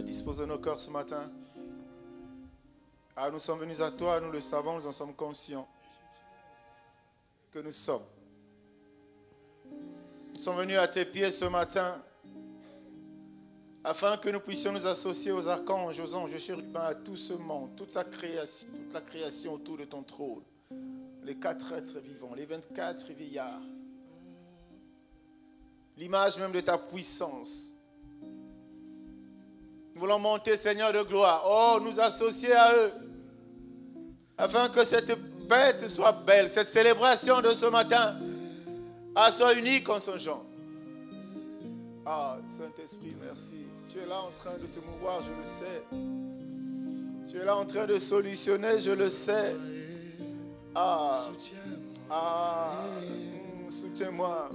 disposé nos cœurs ce matin. Ah, nous sommes venus à toi, nous le savons, nous en sommes conscients que nous sommes. Nous sommes venus à tes pieds ce matin afin que nous puissions nous associer aux archanges, aux anges, aux chérubins, à tout ce monde, toute la création autour de ton trône. Les 4 êtres vivants, les 24 vieillards. L'image même de ta puissance. Nous voulons monter, Seigneur de gloire. Oh, nous associer à eux. Afin que cette fête soit belle. Cette célébration de ce matin soit unique en son genre. Ah, Saint-Esprit, merci. Tu es là en train de te mouvoir, je le sais. Tu es là en train de solutionner, je le sais. Soutiens-moi.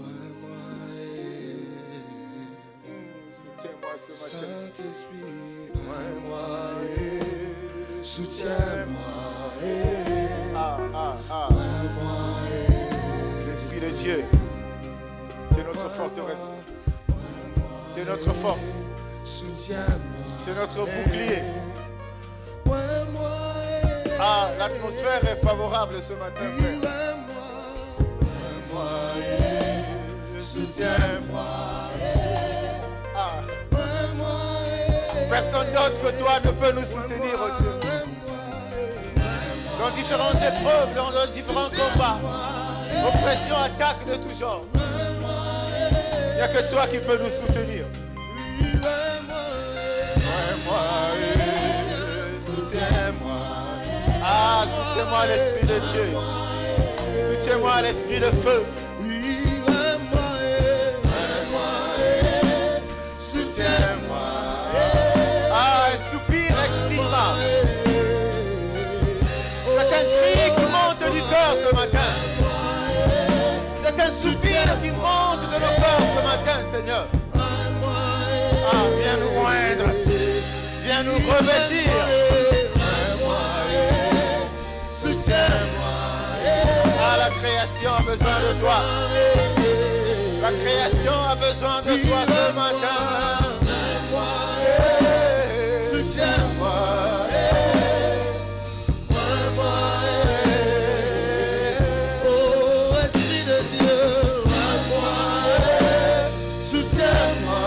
Soutiens-moi ce matin. Saint-Esprit, soutiens-moi. L'Esprit de Dieu, tu es notre forteresse. Tu es notre force. Tu es notre bouclier. L'atmosphère est favorable ce matin, Père. Soutiens-moi. Personne d'autre que toi ne peut nous soutenir, oh Dieu. Dans différentes épreuves, dans nos différents combats, oppression, attaque de tout genre. Il n'y a que toi qui peux nous soutenir. Soutiens-moi. Soutiens-moi l'Esprit de Dieu. Soutiens-moi l'Esprit de feu. Soutiens-moi. Un soupir exprime. C'est un cri qui monte du cœur ce matin. C'est un soupir qui monte de nos cœurs ce matin, Seigneur. Viens nous joindre. Viens nous revêtir. Soutiens-moi. La création a besoin de toi. La création a besoin de toi ce matin. Soutiens-moi. Oh, Esprit de Dieu. Soutiens-moi.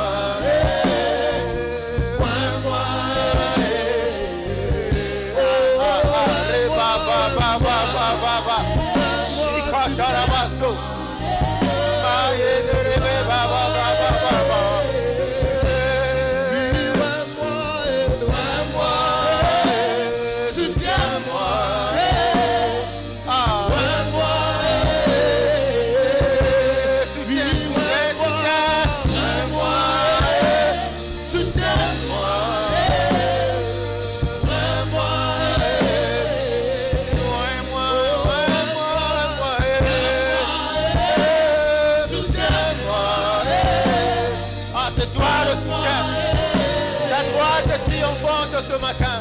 Ce matin,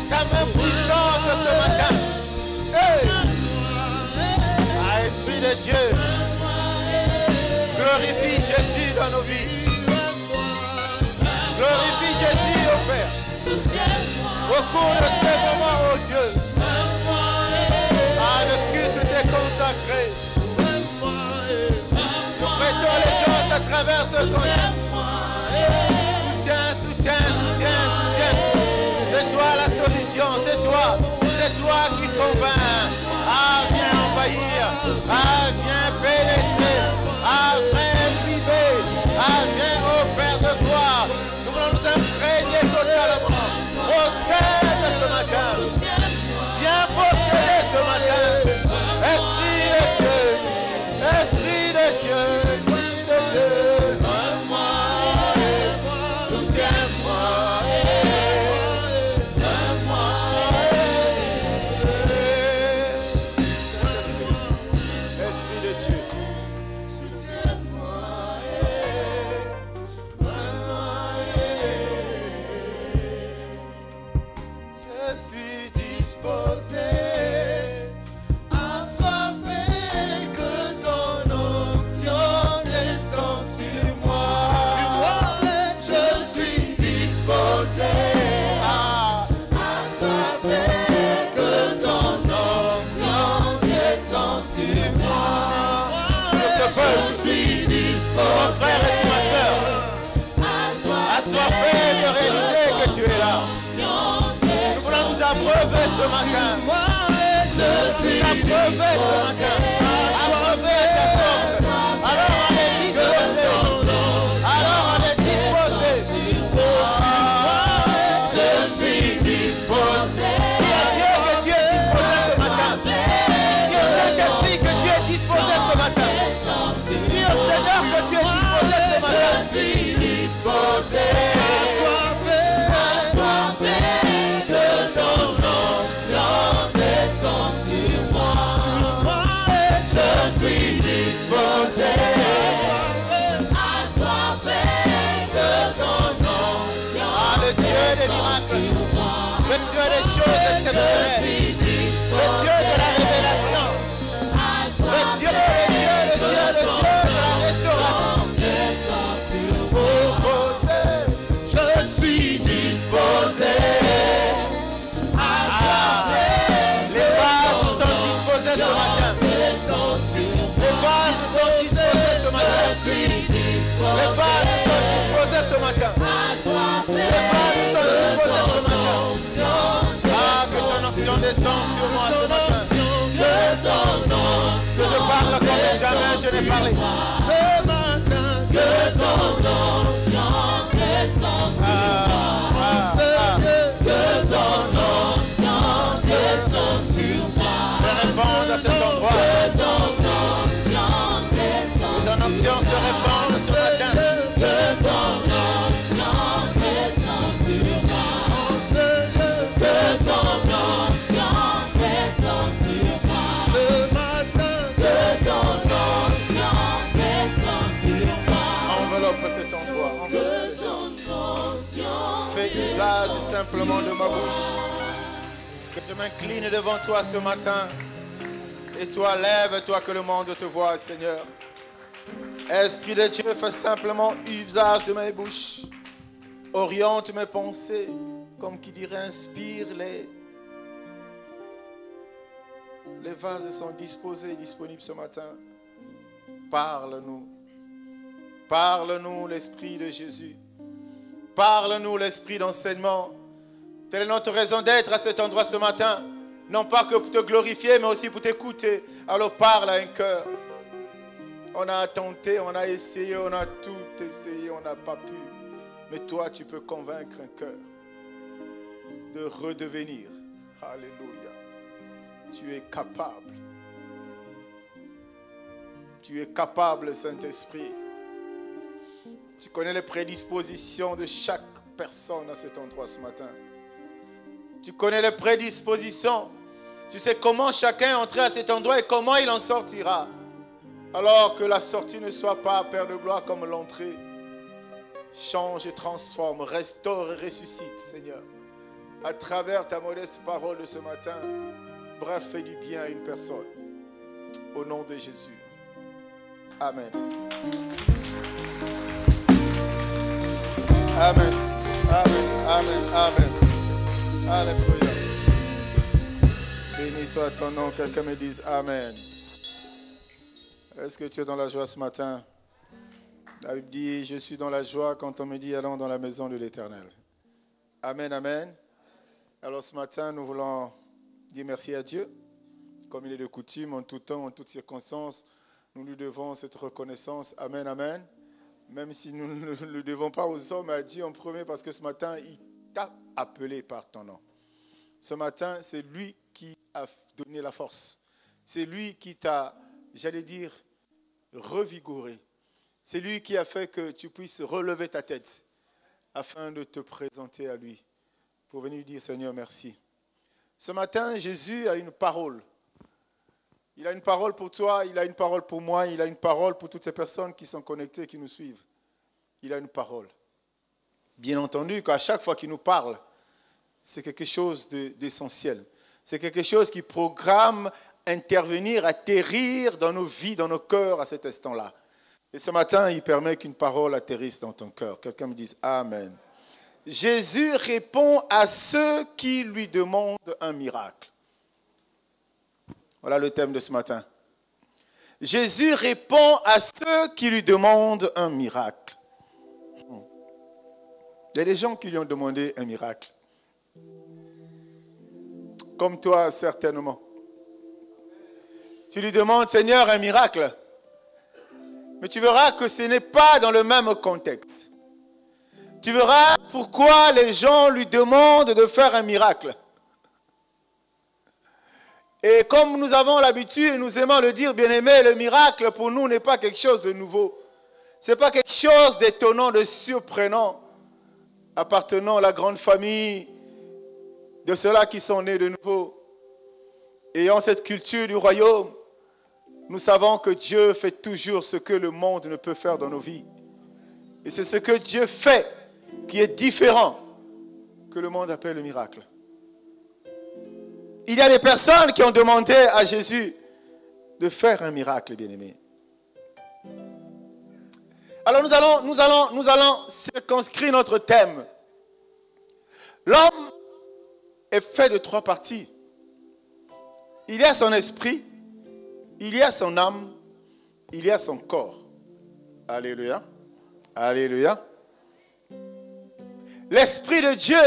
ta main puissante ce matin. Esprit de Dieu, glorifie Jésus dans nos vies. Glorifie Jésus au Père. Au cours de ces moments, oh Dieu, le culte t'est consacré. Nous prêtons les choses à travers ce temps. Soutiens. C'est toi la solution, c'est toi qui convainc. Viens envahir, viens pénétrer, viens vivre, viens au Père de gloire. Nous voulons nous imprégner totalement. Procède ce matin. Viens posséder ce matin. Esprit de Dieu, Esprit de Dieu, Esprit de Dieu. Soutiens-moi. disposé à que ton onction descend sur moi. Je suis disposé. Mon frère et ma soeur, assoiffé de réaliser que tu es là. Nous voulons nous abreuver ce matin. Je suis abreuvé ce matin. Abreuvé ta force. Alors on est disposé. Alors on est disposé. Je suis disposé. Dis à Dieu que tu es disposé ce matin. Dis au Saint-Esprit que tu es disposé ce matin. Dis au Seigneur que tu es disposé ce matin. Je suis disposé. Assoiffé que ton onction descend sur moi. Je suis disposé. Assoiffé que ton onction. Ah, le Dieu des miracles. Le Dieu des choses exceptionnelles. Le Dieu de la révélation. Le Dieu de la restauration. Je suis disposé. Les vases sont disposés ce matin. Les vases sont disposés ce matin. Les vases sont disposés ce matin. Les vases sont disposés ce matin. Ah, que ton onction descende sur moi ce matin. Que je parle comme jamais je n'ai parlé. Ce matin, que ton onction descende sur moi. Que ton onction descende sur moi. Je réponds à cet endroit. Que ton onction se répande ce matin. Que ton onction descende sur moi. Que ton onction descende sur moi. Ce matin. Que ton onction descende sur moi. Enveloppe cet endroit. Fais usage simplement de ma bouche. Que je m'incline devant toi ce matin. Et toi, lève-toi que le monde te voie, Seigneur. Esprit de Dieu, fais simplement usage de mes bouches. Oriente mes pensées, comme qui dirait, inspire-les. Les vases sont disposés, disponibles ce matin. Parle-nous. Parle-nous, l'Esprit de Jésus. Parle-nous, l'Esprit d'enseignement. Telle est notre raison d'être à cet endroit ce matin. Non pas que pour te glorifier, mais aussi pour t'écouter. Alors parle à un cœur. On a tenté, on a essayé, on a tout essayé, on n'a pas pu. Mais toi, tu peux convaincre un cœur de redevenir. Alléluia. Tu es capable. Tu es capable, Saint-Esprit. Tu connais les prédispositions de chaque personne à cet endroit ce matin. Tu connais les prédispositions. Tu sais comment chacun est entré à cet endroit et comment il en sortira. Alors que la sortie ne soit pas, Père de gloire, comme l'entrée. Change et transforme, restaure et ressuscite, Seigneur. À travers ta modeste parole de ce matin. Bref, fais du bien à une personne. Au nom de Jésus. Amen. Amen. Amen. Amen. Amen. Alléluia. Béni soit ton nom. Quelqu'un me dise Amen. Est-ce que tu es dans la joie ce matin? La Bible dit, je suis dans la joie quand on me dit allons dans la maison de l'Éternel. Amen, amen. Alors ce matin, nous voulons dire merci à Dieu. Comme il est de coutume, en tout temps, en toutes circonstances, nous lui devons cette reconnaissance. Amen, amen. Même si nous ne le devons pas aux hommes, à Dieu en premier, parce que ce matin, il t'a appelé par ton nom. Ce matin, c'est lui qui a donné la force. C'est lui qui t'a, j'allais dire, revigoré. C'est lui qui a fait que tu puisses relever ta tête afin de te présenter à lui. Pour venir dire, Seigneur, merci. Ce matin, Jésus a une parole. Il a une parole pour toi, il a une parole pour moi, il a une parole pour toutes ces personnes qui sont connectées, qui nous suivent. Il a une parole. Bien entendu qu'à chaque fois qu'il nous parle, c'est quelque chose d'essentiel. C'est quelque chose qui programme intervenir, atterrir dans nos vies, dans nos cœurs à cet instant-là. Et ce matin, il permet qu'une parole atterrisse dans ton cœur. Quelqu'un me dise Amen. Jésus répond à ceux qui lui demandent un miracle. Voilà le thème de ce matin. Jésus répond à ceux qui lui demandent un miracle. Il y a des gens qui lui ont demandé un miracle. Comme toi, certainement. Tu lui demandes, Seigneur, un miracle. Mais tu verras que ce n'est pas dans le même contexte. Tu verras pourquoi les gens lui demandent de faire un miracle. Et comme nous avons l'habitude, nous aimons le dire, bien-aimé, le miracle pour nous n'est pas quelque chose de nouveau. Ce n'est pas quelque chose d'étonnant, de surprenant, appartenant à la grande famille de ceux-là qui sont nés de nouveau. Ayant cette culture du royaume, nous savons que Dieu fait toujours ce que le monde ne peut faire dans nos vies. Et c'est ce que Dieu fait qui est différent que le monde appelle le miracle. Il y a des personnes qui ont demandé à Jésus de faire un miracle, bien-aimé. Alors nous allons circonscrire notre thème. L'homme est fait de 3 parties. Il y a son esprit, il y a son âme, il y a son corps. Alléluia. Alléluia. L'esprit de Dieu,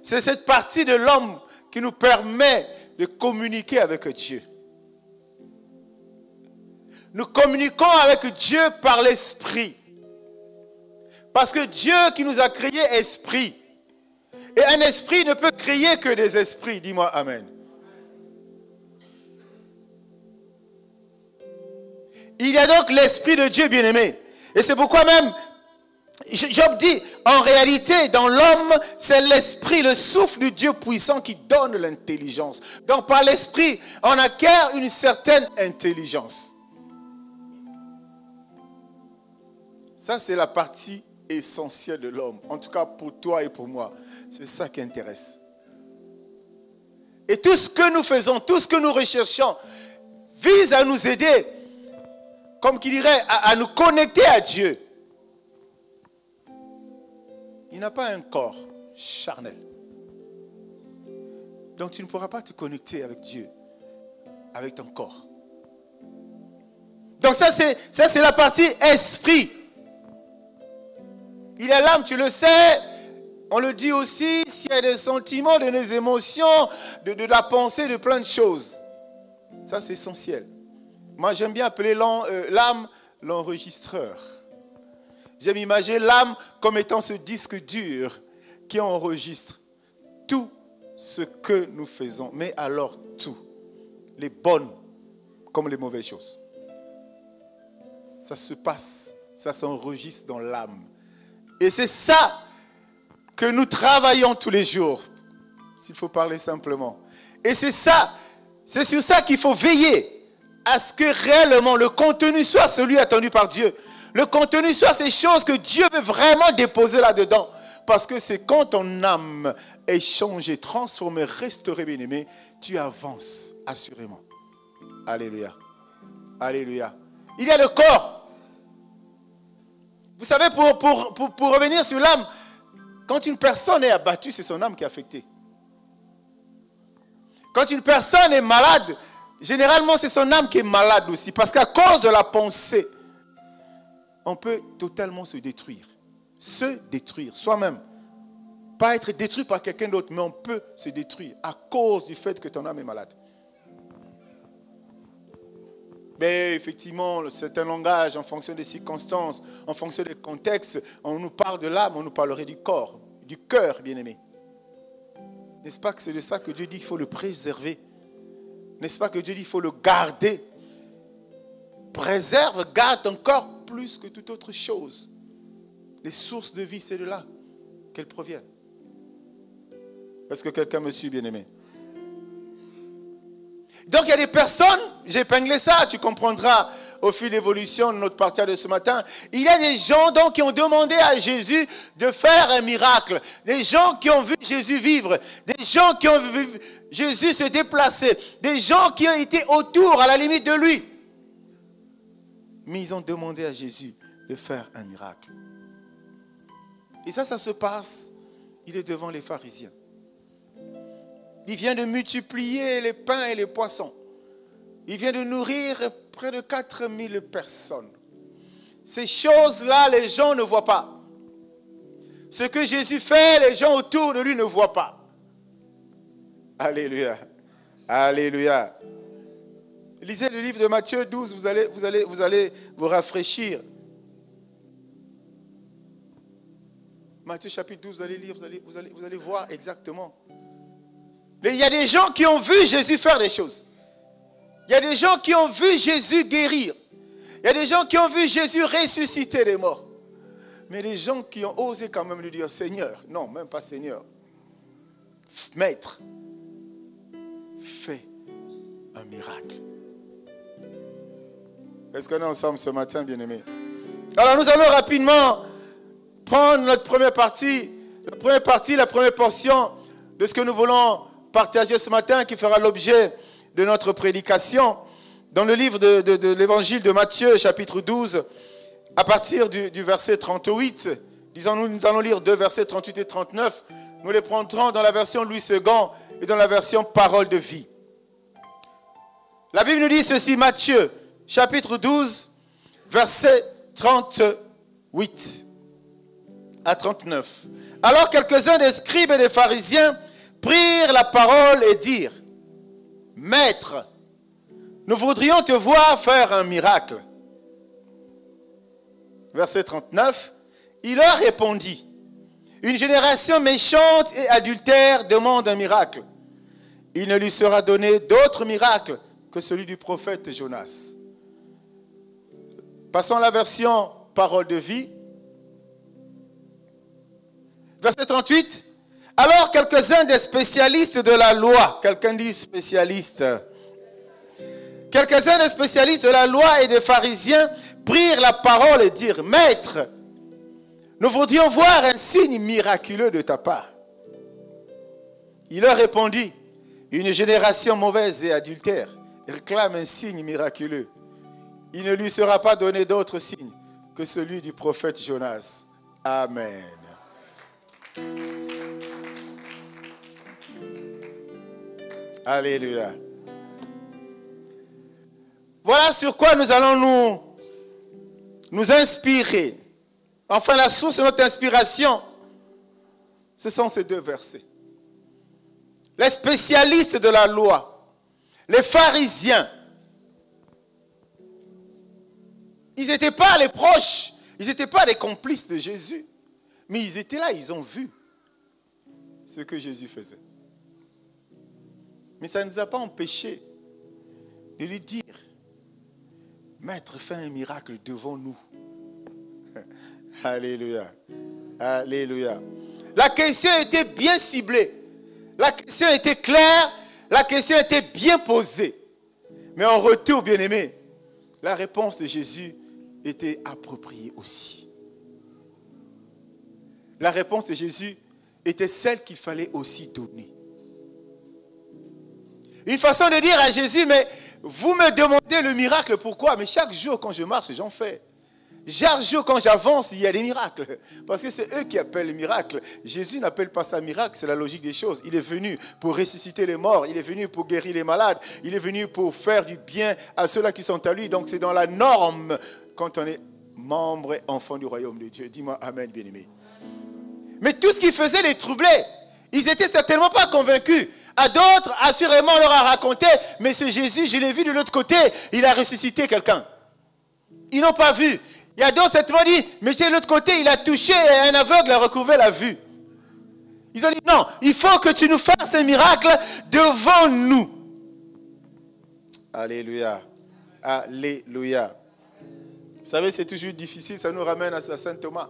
c'est cette partie de l'homme qui nous permet de communiquer avec Dieu. Nous communiquons avec Dieu par l'esprit. Parce que Dieu qui nous a créé est esprit. Et un esprit ne peut créer que des esprits. Dis-moi Amen. Il y a donc l'esprit de Dieu, bien-aimé. Et c'est pourquoi même, Job dit, en réalité, dans l'homme, c'est l'esprit, le souffle du Dieu puissant qui donne l'intelligence. Donc par l'esprit, on acquiert une certaine intelligence. Ça, c'est la partie essentielle de l'homme. En tout cas, pour toi et pour moi. C'est ça qui intéresse. Et tout ce que nous faisons, tout ce que nous recherchons, vise à nous aider, comme qu'il dirait, à nous connecter à Dieu. Il n'a pas un corps charnel. Donc tu ne pourras pas te connecter avec Dieu, avec ton corps. Donc ça c'est la partie esprit. Il y a l'âme, tu le sais. On le dit aussi, s'il y a des sentiments, des émotions, de la pensée, de plein de choses. Ça c'est essentiel. Moi j'aime bien appeler l'âme l'enregistreur. J'aime imaginer l'âme comme étant ce disque dur qui enregistre tout ce que nous faisons. Mais alors tout. Les bonnes comme les mauvaises choses. Ça se passe, ça s'enregistre dans l'âme. Et c'est ça que nous travaillons tous les jours. S'il faut parler simplement. Et c'est sur ça qu'il faut veiller. À ce que réellement le contenu soit celui attendu par Dieu. Le contenu soit ces choses que Dieu veut vraiment déposer là-dedans. Parce que c'est quand ton âme est changée, transformée, restaurée, bien-aimée, tu avances assurément. Alléluia. Alléluia. Il y a le corps. Vous savez, pour revenir sur l'âme, quand une personne est abattue, c'est son âme qui est affectée. Quand une personne est malade, généralement c'est son âme qui est malade aussi. Parce qu'à cause de la pensée, on peut totalement se détruire. Se détruire soi-même. Pas être détruit par quelqu'un d'autre, mais on peut se détruire à cause du fait que ton âme est malade. Mais effectivement, c'est un langage en fonction des circonstances, en fonction des contextes. On nous parle de l'âme, on nous parlerait du corps, du cœur, bien-aimé. N'est-ce pas que c'est de ça que Dieu dit qu'il faut le préserver? N'est-ce pas que Dieu dit qu'il faut le garder? Préserve, garde ton corps plus que toute autre chose. Les sources de vie, c'est de là qu'elles proviennent. Est-ce que quelqu'un me suit, bien-aimé? Donc il y a des personnes, j'ai épinglé ça, tu comprendras au fil de l'évolution de notre partage de ce matin. Il y a des gens donc qui ont demandé à Jésus de faire un miracle. Des gens qui ont vu Jésus vivre. Des gens qui ont vu Jésus se déplacer. Des gens qui ont été autour, à la limite de lui. Mais ils ont demandé à Jésus de faire un miracle. Et ça se passe il est devant les pharisiens. Il vient de multiplier les pains et les poissons. Il vient de nourrir près de 4000 personnes. Ces choses-là, les gens ne voient pas. Ce que Jésus fait, les gens autour de lui ne voient pas. Alléluia. Alléluia. Lisez le livre de Matthieu 12, vous allez vous rafraîchir. Matthieu chapitre 12, vous allez lire, vous allez voir exactement. Il y a des gens qui ont vu Jésus faire des choses. Il y a des gens qui ont vu Jésus guérir. Il y a des gens qui ont vu Jésus ressusciter les morts. Mais les gens qui ont osé quand même lui dire, Seigneur, non, même pas Seigneur, Maître, fais un miracle. Est-ce qu'on est ensemble ce matin, bien-aimés? Alors nous allons rapidement prendre notre première partie, la première portion de ce que nous voulons partager ce matin, qui fera l'objet de notre prédication, dans le livre de l'évangile de Matthieu, chapitre 12, à partir du verset 38. Disons-nous, nous allons lire 2 versets 38 et 39. Nous les prendrons dans la version Louis II et dans la version Parole de vie. La Bible nous dit ceci, Matthieu, chapitre 12, verset 38 à 39. Alors quelques-uns des scribes et des pharisiens prirent la parole et dirent, Maître, nous voudrions te voir faire un miracle. Verset 39, il leur répondit, une génération méchante et adultère demande un miracle. Il ne lui sera donné d'autre miracle que celui du prophète Jonas. Passons à la version Parole de vie. Verset 38. Alors quelques-uns des spécialistes de la loi, quelqu'un dit spécialiste. Quelques-uns des spécialistes de la loi et des pharisiens prirent la parole et dirent, Maître, nous voudrions voir un signe miraculeux de ta part. Il leur répondit, une génération mauvaise et adultère réclame un signe miraculeux. Il ne lui sera pas donné d'autre signe que celui du prophète Jonas. Amen. Alléluia. Voilà sur quoi nous allons nous inspirer. Enfin, la source de notre inspiration, ce sont ces 2 versets. Les spécialistes de la loi, les pharisiens, ils n'étaient pas les proches, ils n'étaient pas les complices de Jésus, mais ils étaient là, ils ont vu ce que Jésus faisait. Mais ça ne nous a pas empêchés de lui dire, Maître, fais un miracle devant nous. Alléluia. Alléluia. La question était bien ciblée. La question était claire. La question était bien posée. Mais en retour, bien-aimé, la réponse de Jésus était appropriée aussi. La réponse de Jésus était celle qu'il fallait aussi donner. Une façon de dire à Jésus, mais vous me demandez le miracle, pourquoi? Mais chaque jour quand je marche, j'en fais. Chaque jour quand j'avance, il y a des miracles. Parce que c'est eux qui appellent les miracles. Jésus n'appelle pas ça miracle, c'est la logique des choses. Il est venu pour ressusciter les morts, il est venu pour guérir les malades, il est venu pour faire du bien à ceux-là qui sont à lui. Donc c'est dans la norme quand on est membre et enfant du royaume de Dieu. Dis-moi Amen, bien-aimé. Mais tout ce qui faisait les troublait, ils n'étaient certainement pas convaincus. À d'autres, assurément, on leur a raconté, mais ce Jésus, je l'ai vu de l'autre côté, il a ressuscité quelqu'un. Ils n'ont pas vu. Il y a d'autres, certainement dit, mais de l'autre côté, il a touché et un aveugle a recouvré la vue. Ils ont dit, non, il faut que tu nous fasses un miracle devant nous. Alléluia. Alléluia. Vous savez, c'est toujours difficile, ça nous ramène à Saint Thomas.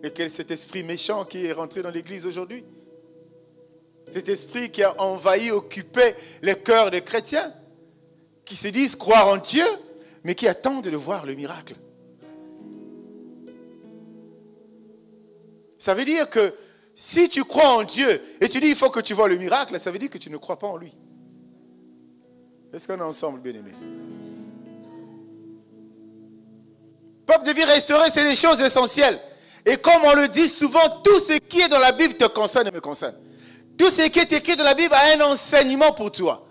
Et quel est cet esprit méchant qui est rentré dans l'église aujourd'hui? Cet esprit qui a envahi, occupé les cœurs des chrétiens, qui se disent croire en Dieu, mais qui attendent de voir le miracle. Ça veut dire que si tu crois en Dieu et tu dis il faut que tu vois le miracle, ça veut dire que tu ne crois pas en lui. Est-ce qu'on est ensemble, bien-aimés? Peuple de vie restaurée, c'est des choses essentielles. Et comme on le dit souvent, tout ce qui est dans la Bible te concerne et me concerne. Tout ce qui est écrit dans la Bible a un enseignement pour toi.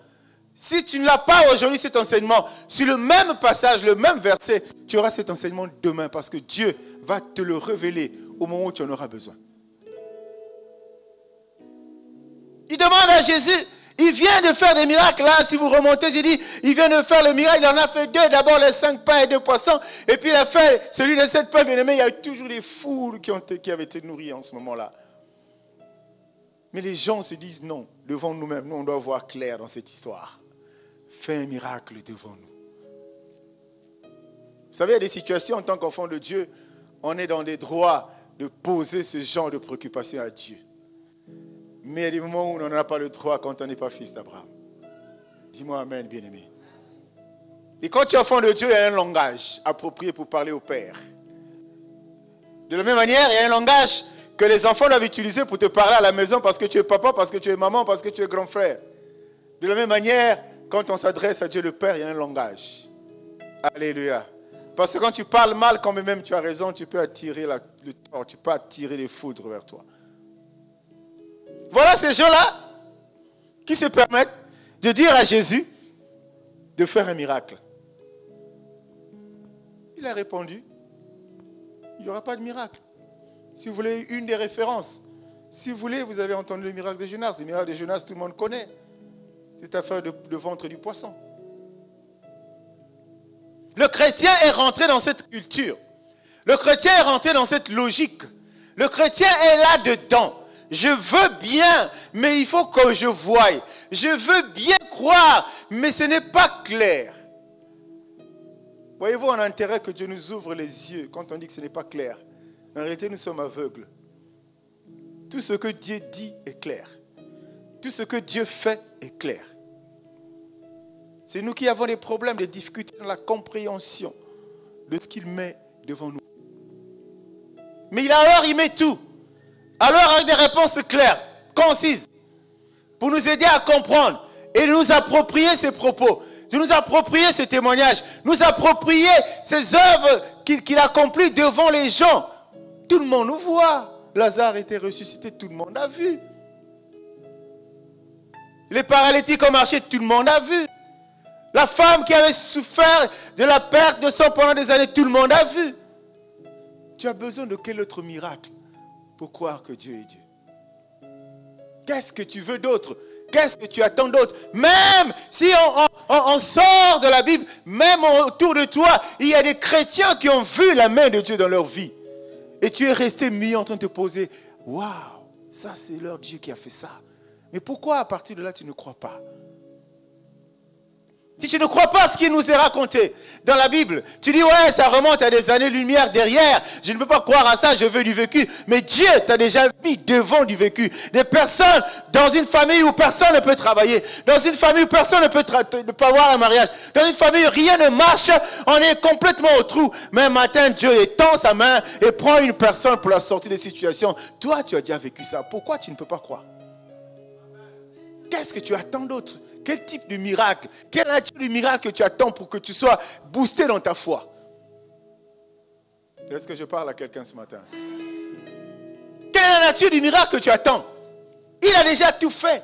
Si tu ne l'as pas aujourd'hui, cet enseignement, sur le même passage, le même verset, tu auras cet enseignement demain parce que Dieu va te le révéler au moment où tu en auras besoin. Il demande à Jésus, il vient de faire des miracles. Là, si vous remontez, j'ai dit, il vient de faire le miracle. Il en a fait 2. D'abord les 5 pains et 2 poissons. Et puis il a fait celui de 7 pains, bien aimé. Il y a eu toujours des foules qui avaient été nourries en ce moment-là. Mais les gens se disent non, devant nous-mêmes. Nous, on doit voir clair dans cette histoire. Fais un miracle devant nous. Vous savez, il y a des situations en tant qu'enfant de Dieu, on est dans des droits de poser ce genre de préoccupation à Dieu. Mais il y a des moments où on n'en a pas le droit quand on n'est pas fils d'Abraham. Dis-moi amen, bien-aimé. Et quand tu es enfant de Dieu, il y a un langage approprié pour parler au Père. De la même manière, il y a un langage que les enfants doivent utiliser pour te parler à la maison parce que tu es papa, parce que tu es maman, parce que tu es grand frère. De la même manière, quand on s'adresse à Dieu le Père, il y a un langage. Alléluia. Parce que quand tu parles mal, quand même tu as raison, tu peux attirer le tort, tu peux attirer les foudres vers toi. Voilà ces gens-là qui se permettent de dire à Jésus de faire un miracle. Il a répondu, il n'y aura pas de miracle. Si vous voulez une des références, si vous voulez, vous avez entendu le miracle de Jonas. Le miracle de Jonas, tout le monde connaît. C'est affaire de ventre du poisson. Le chrétien est rentré dans cette culture. Le chrétien est rentré dans cette logique. Le chrétien est là-dedans. Je veux bien, mais il faut que je voie. Je veux bien croire, mais ce n'est pas clair. Voyez-vous, on a intérêt que Dieu nous ouvre les yeux quand on dit que ce n'est pas clair. En réalité, nous sommes aveugles. Tout ce que Dieu dit est clair. Tout ce que Dieu fait est clair. C'est nous qui avons des problèmes, des difficultés dans la compréhension de ce qu'il met devant nous. Mais il met tout. Alors avec des réponses claires, concises, pour nous aider à comprendre et nous approprier ses propos, de nous approprier ce témoignage, nous approprier ces œuvres qu'il accomplit devant les gens. Tout le monde nous voit. Lazare était ressuscité, tout le monde a vu. Les paralytiques ont marché, tout le monde a vu. La femme qui avait souffert de la perte de sang pendant des années, tout le monde a vu. Tu as besoin de quel autre miracle pour croire que Dieu est Dieu? Qu'est-ce que tu veux d'autre? Qu'est-ce que tu attends d'autre? Même si on sort de la Bible, même autour de toi, il y a des chrétiens qui ont vu la main de Dieu dans leur vie. Et tu es resté mis en train de te poser, waouh, ça c'est leur Dieu qui a fait ça. Mais pourquoi à partir de là tu ne crois pas? Si tu ne crois pas à ce qui nous est raconté dans la Bible, tu dis ouais, ça remonte à des années-lumière derrière, je ne peux pas croire à ça, je veux du vécu. Mais Dieu t'a déjà mis devant du vécu. Des personnes dans une famille où personne ne peut travailler, dans une famille où personne ne peut pas avoir un mariage, dans une famille où rien ne marche, on est complètement au trou. Mais un matin, Dieu étend sa main et prend une personne pour la sortir des situations. Toi, tu as déjà vécu ça. Pourquoi tu ne peux pas croire? Qu'est-ce que tu attends d'autre? Quel type de miracle? Quelle nature de miracle que tu attends pour que tu sois boosté dans ta foi? Est-ce que je parle à quelqu'un ce matin? Quelle est la nature du miracle que tu attends? Il a déjà tout fait.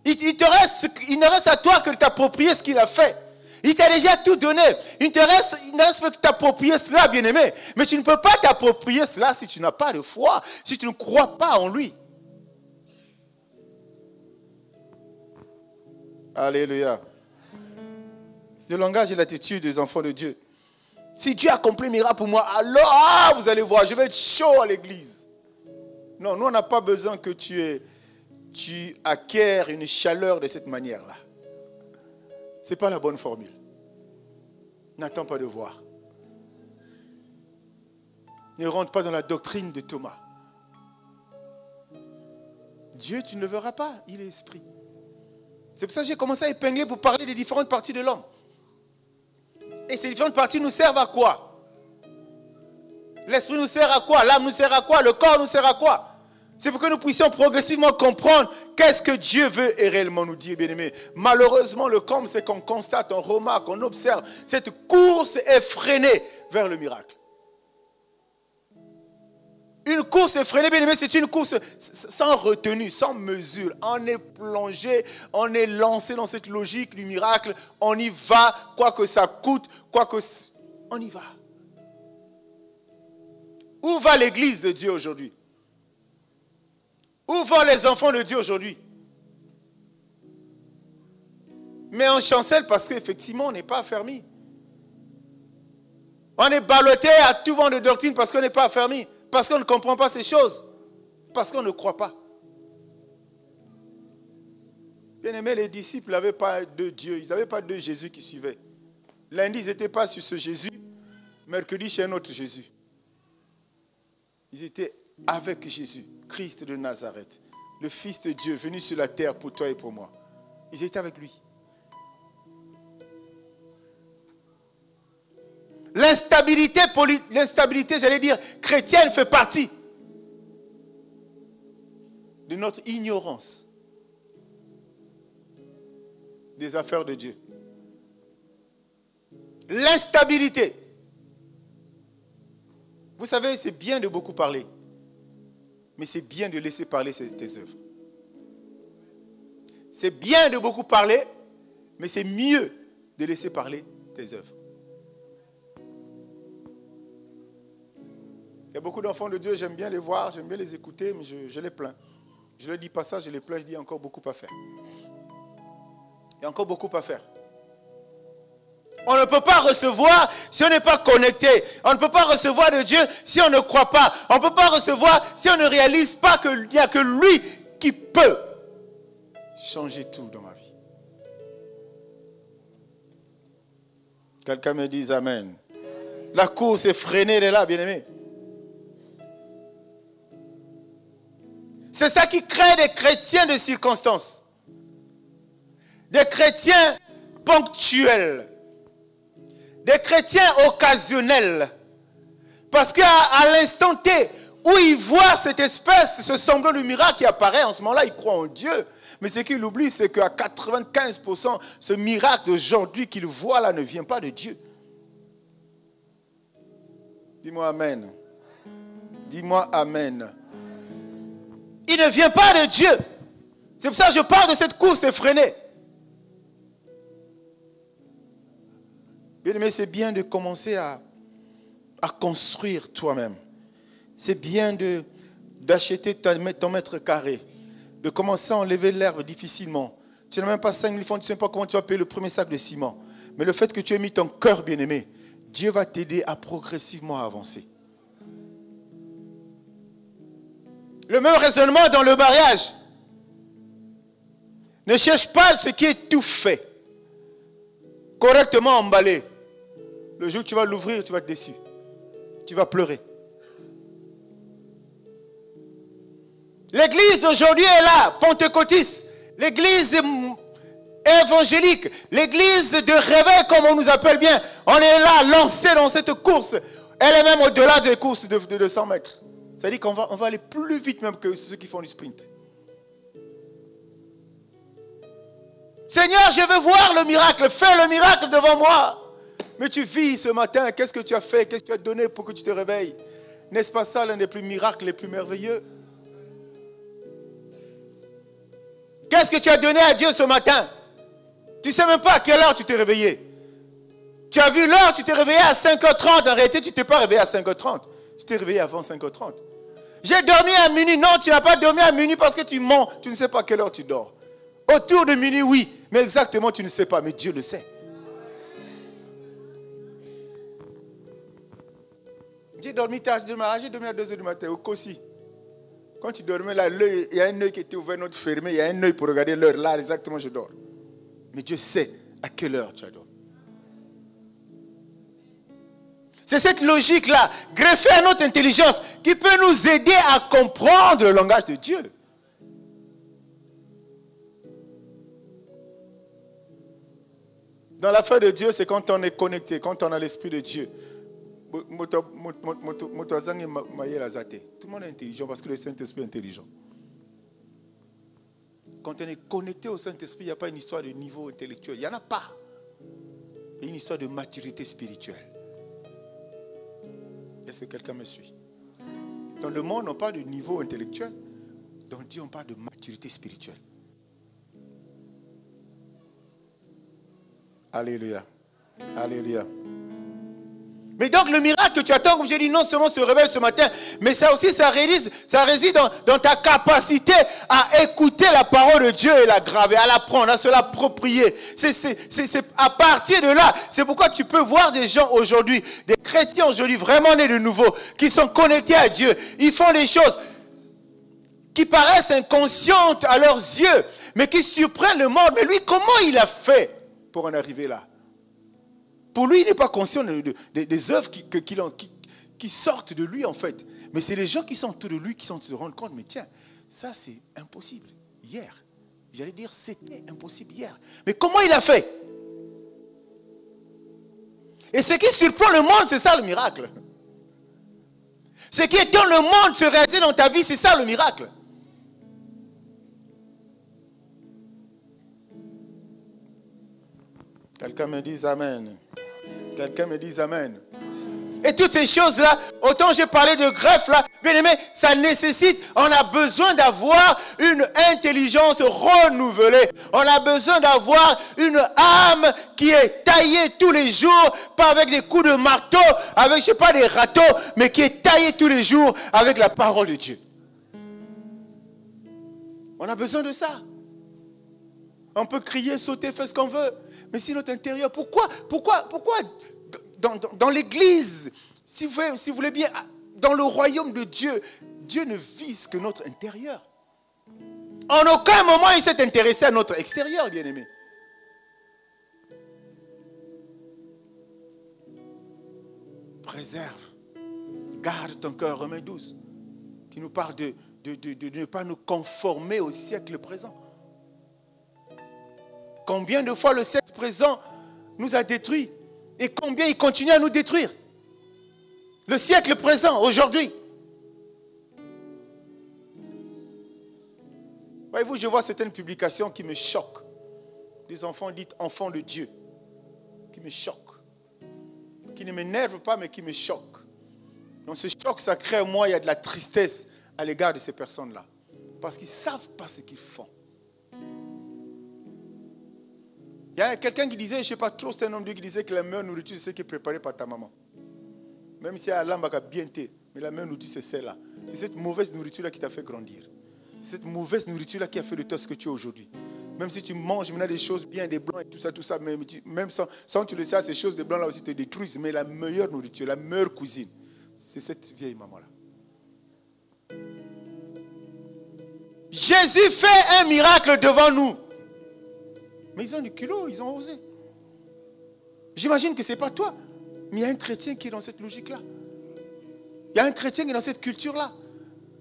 Il ne reste à toi que de t'approprier ce qu'il a fait. Il t'a déjà tout donné. Il ne reste que t'approprier cela, bien-aimé. Mais tu ne peux pas t'approprier cela si tu n'as pas de foi, si tu ne crois pas en lui. Alléluia. Le langage et l'attitude des enfants de Dieu. Si Dieu accomplit un miracle pour moi, alors vous allez voir, je vais être chaud à l'église. Non, nous on n'a pas besoin que tu acquières une chaleur de cette manière-là. Ce n'est pas la bonne formule. N'attends pas de voir. Ne rentre pas dans la doctrine de Thomas. Dieu, tu ne le verras pas, il est esprit. C'est pour ça que j'ai commencé à épingler pour parler des différentes parties de l'homme. Et ces différentes parties nous servent à quoi? L'esprit nous sert à quoi? L'âme nous sert à quoi? Le corps nous sert à quoi? C'est pour que nous puissions progressivement comprendre qu'est-ce que Dieu veut et réellement nous dire, bien-aimés. Malheureusement, le comble, c'est qu'on constate, on remarque, on observe cette course effrénée vers le miracle. Une course effrénée, bien aimé, c'est une course sans retenue, sans mesure. On est plongé, on est lancé dans cette logique du miracle. On y va, quoi que ça coûte, on y va. Où va l'église de Dieu aujourd'hui? Où vont les enfants de Dieu aujourd'hui? Mais on chancelle parce qu'effectivement, on n'est pas affermi. On est ballotté à tout vent de doctrine parce qu'on n'est pas affermi. Parce qu'on ne comprend pas ces choses. Parce qu'on ne croit pas. Bien aimé, les disciples n'avaient pas de Dieu. Ils n'avaient pas de Jésus qui suivait. Lundi, ils n'étaient pas sur ce Jésus. Mercredi, chez un autre Jésus. Ils étaient avec Jésus, Christ de Nazareth, le Fils de Dieu venu sur la terre pour toi et pour moi. Ils étaient avec lui. L'instabilité, j'allais dire, chrétienne fait partie de notre ignorance des affaires de Dieu. L'instabilité. Vous savez, c'est bien de beaucoup parler, mais c'est bien de laisser parler tes œuvres. C'est bien de beaucoup parler, mais c'est mieux de laisser parler tes œuvres. Il y a beaucoup d'enfants de Dieu, j'aime bien les voir, j'aime bien les écouter, mais je les plains. Je ne leur dis pas ça, je les plains, je dis encore beaucoup à faire. Il y a encore beaucoup à faire. On ne peut pas recevoir si on n'est pas connecté. On ne peut pas recevoir de Dieu si on ne croit pas. On ne peut pas recevoir si on ne réalise pas qu'il n'y a que lui qui peut changer tout dans ma vie. Quelqu'un me dise Amen. La course est freinée, elle est là, bien-aimé. C'est ça qui crée des chrétiens de circonstances. Des chrétiens ponctuels. Des chrétiens occasionnels. Parce qu'à l'instant T où ils voient cette espèce, ce semblant de miracle qui apparaît, en ce moment-là, ils croient en Dieu. Mais ce qu'ils oublient, c'est qu'à 95%, ce miracle d'aujourd'hui qu'ils voient là ne vient pas de Dieu. Dis-moi Amen. Dis-moi Amen. Il ne vient pas de Dieu. C'est pour ça que je parle de cette course effrénée. Bien aimé, c'est bien de commencer à construire toi-même. C'est bien d'acheter ton mètre carré. De commencer à enlever l'herbe difficilement. Tu n'as même pas 5 000 francs, tu ne sais pas comment tu vas payer le premier sac de ciment. Mais le fait que tu aies mis ton cœur, bien aimé, Dieu va t'aider à progressivement avancer. Le même raisonnement dans le mariage. Ne cherche pas ce qui est tout fait. Correctement emballé. Le jour où tu vas l'ouvrir, tu vas être déçu. Tu vas pleurer. L'église d'aujourd'hui est là, pentecôtiste. L'église évangélique. L'église de réveil, comme on nous appelle bien. On est là, lancé dans cette course. Elle est même au-delà des courses de 200 mètres. C'est-à-dire qu'on va aller plus vite même que ceux qui font du sprint. Seigneur, je veux voir le miracle. Fais le miracle devant moi. Mais tu vis ce matin. Qu'est-ce que tu as fait? Qu'est-ce que tu as donné pour que tu te réveilles? N'est-ce pas ça l'un des plus miracles les plus merveilleux? Qu'est-ce que tu as donné à Dieu ce matin? Tu ne sais même pas à quelle heure tu t'es réveillé. Tu as vu l'heure, tu t'es réveillé à 5h30. En réalité, tu ne t'es pas réveillé à 5h30. Tu t'es réveillé avant 5h30. J'ai dormi à minuit. Non, tu n'as pas dormi à minuit parce que tu mens. Tu ne sais pas à quelle heure tu dors. Autour de minuit, oui. Mais exactement, tu ne sais pas. Mais Dieu le sait. J'ai dormi tard. J'ai dormi à 2h du matin au Kossi. Quand tu dormais là, il y a un œil qui était ouvert, un autre fermé. Il y a un œil pour regarder l'heure. Là, exactement, je dors. Mais Dieu sait à quelle heure tu as dormi. C'est cette logique-là, greffée à notre intelligence, qui peut nous aider à comprendre le langage de Dieu. Dans l'affaire de Dieu, c'est quand on est connecté, quand on a l'esprit de Dieu. Tout le monde est intelligent parce que le Saint-Esprit est intelligent. Quand on est connecté au Saint-Esprit, il n'y a pas une histoire de niveau intellectuel. Il n'y en a pas. Il y a une histoire de maturité spirituelle. Est-ce que quelqu'un me suit? Dans le monde, on parle de niveau intellectuel. Dans Dieu, on parle de maturité spirituelle. Alléluia. Alléluia. Mais donc le miracle que tu attends, comme j'ai dit, non seulement se révèle ce matin, mais ça aussi, ça réside dans ta capacité à écouter la parole de Dieu et la graver, à l'apprendre, à se l'approprier. C'est à partir de là, c'est pourquoi tu peux voir des gens aujourd'hui, des chrétiens aujourd'hui vraiment nés de nouveau, qui sont connectés à Dieu. Ils font des choses qui paraissent inconscientes à leurs yeux, mais qui surprennent le monde. Mais lui, comment il a fait pour en arriver là? Pour lui, il n'est pas conscient des œuvres qui sortent de lui, en fait. Mais c'est les gens qui sont autour de lui qui se rendent compte, mais tiens, ça c'est impossible. Hier, j'allais dire, c'était impossible hier. Mais comment il a fait? Et ce qui surprend le monde, c'est ça le miracle. Ce qui est quand le monde se réalise dans ta vie, c'est ça le miracle. Quelqu'un me dise Amen. Quelqu'un me dise Amen. Et toutes ces choses-là, autant j'ai parlé de greffe là, bien aimé, ça nécessite, on a besoin d'avoir une intelligence renouvelée. On a besoin d'avoir une âme qui est taillée tous les jours, pas avec des coups de marteau, avec, je sais pas, des râteaux, mais qui est taillée tous les jours avec la parole de Dieu. On a besoin de ça. On peut crier, sauter, faire ce qu'on veut. Mais si notre intérieur, pourquoi dans l'église, si vous voulez bien, dans le royaume de Dieu, Dieu ne vise que notre intérieur. En aucun moment, il s'est intéressé à notre extérieur, bien-aimé. Préserve, garde ton cœur, Romains 12, qui nous parle de ne pas nous conformer au siècle présent. Combien de fois le siècle présent nous a détruits et combien il continue à nous détruire. Le siècle présent, aujourd'hui. Voyez-vous, je vois certaines publications qui me choquent. Des enfants dits enfants de Dieu, qui me choquent. Qui ne m'énervent pas, mais qui me choquent. Donc ce choc, ça crée en moi, il y a de la tristesse à l'égard de ces personnes-là. Parce qu'ils ne savent pas ce qu'ils font. Il y a quelqu'un qui disait, je ne sais pas trop, c'est un homme de Dieu qui disait que la meilleure nourriture, c'est ce qui est préparé par ta maman. Même si elle a bien été, mais la meilleure nourriture, c'est celle-là. C'est cette mauvaise nourriture-là qui t'a fait grandir. C'est cette mauvaise nourriture-là qui a fait de toi ce que tu es aujourd'hui. Même si tu manges maintenant des choses bien, des blancs et tout ça, même sans que tu le sais, ces choses de blancs là aussi te détruisent. Mais la meilleure nourriture, la meilleure cuisine, c'est cette vieille maman-là. Jésus fait un miracle devant nous. Mais ils ont du culot, ils ont osé. J'imagine que ce n'est pas toi. Mais il y a un chrétien qui est dans cette logique-là. Il y a un chrétien qui est dans cette culture-là.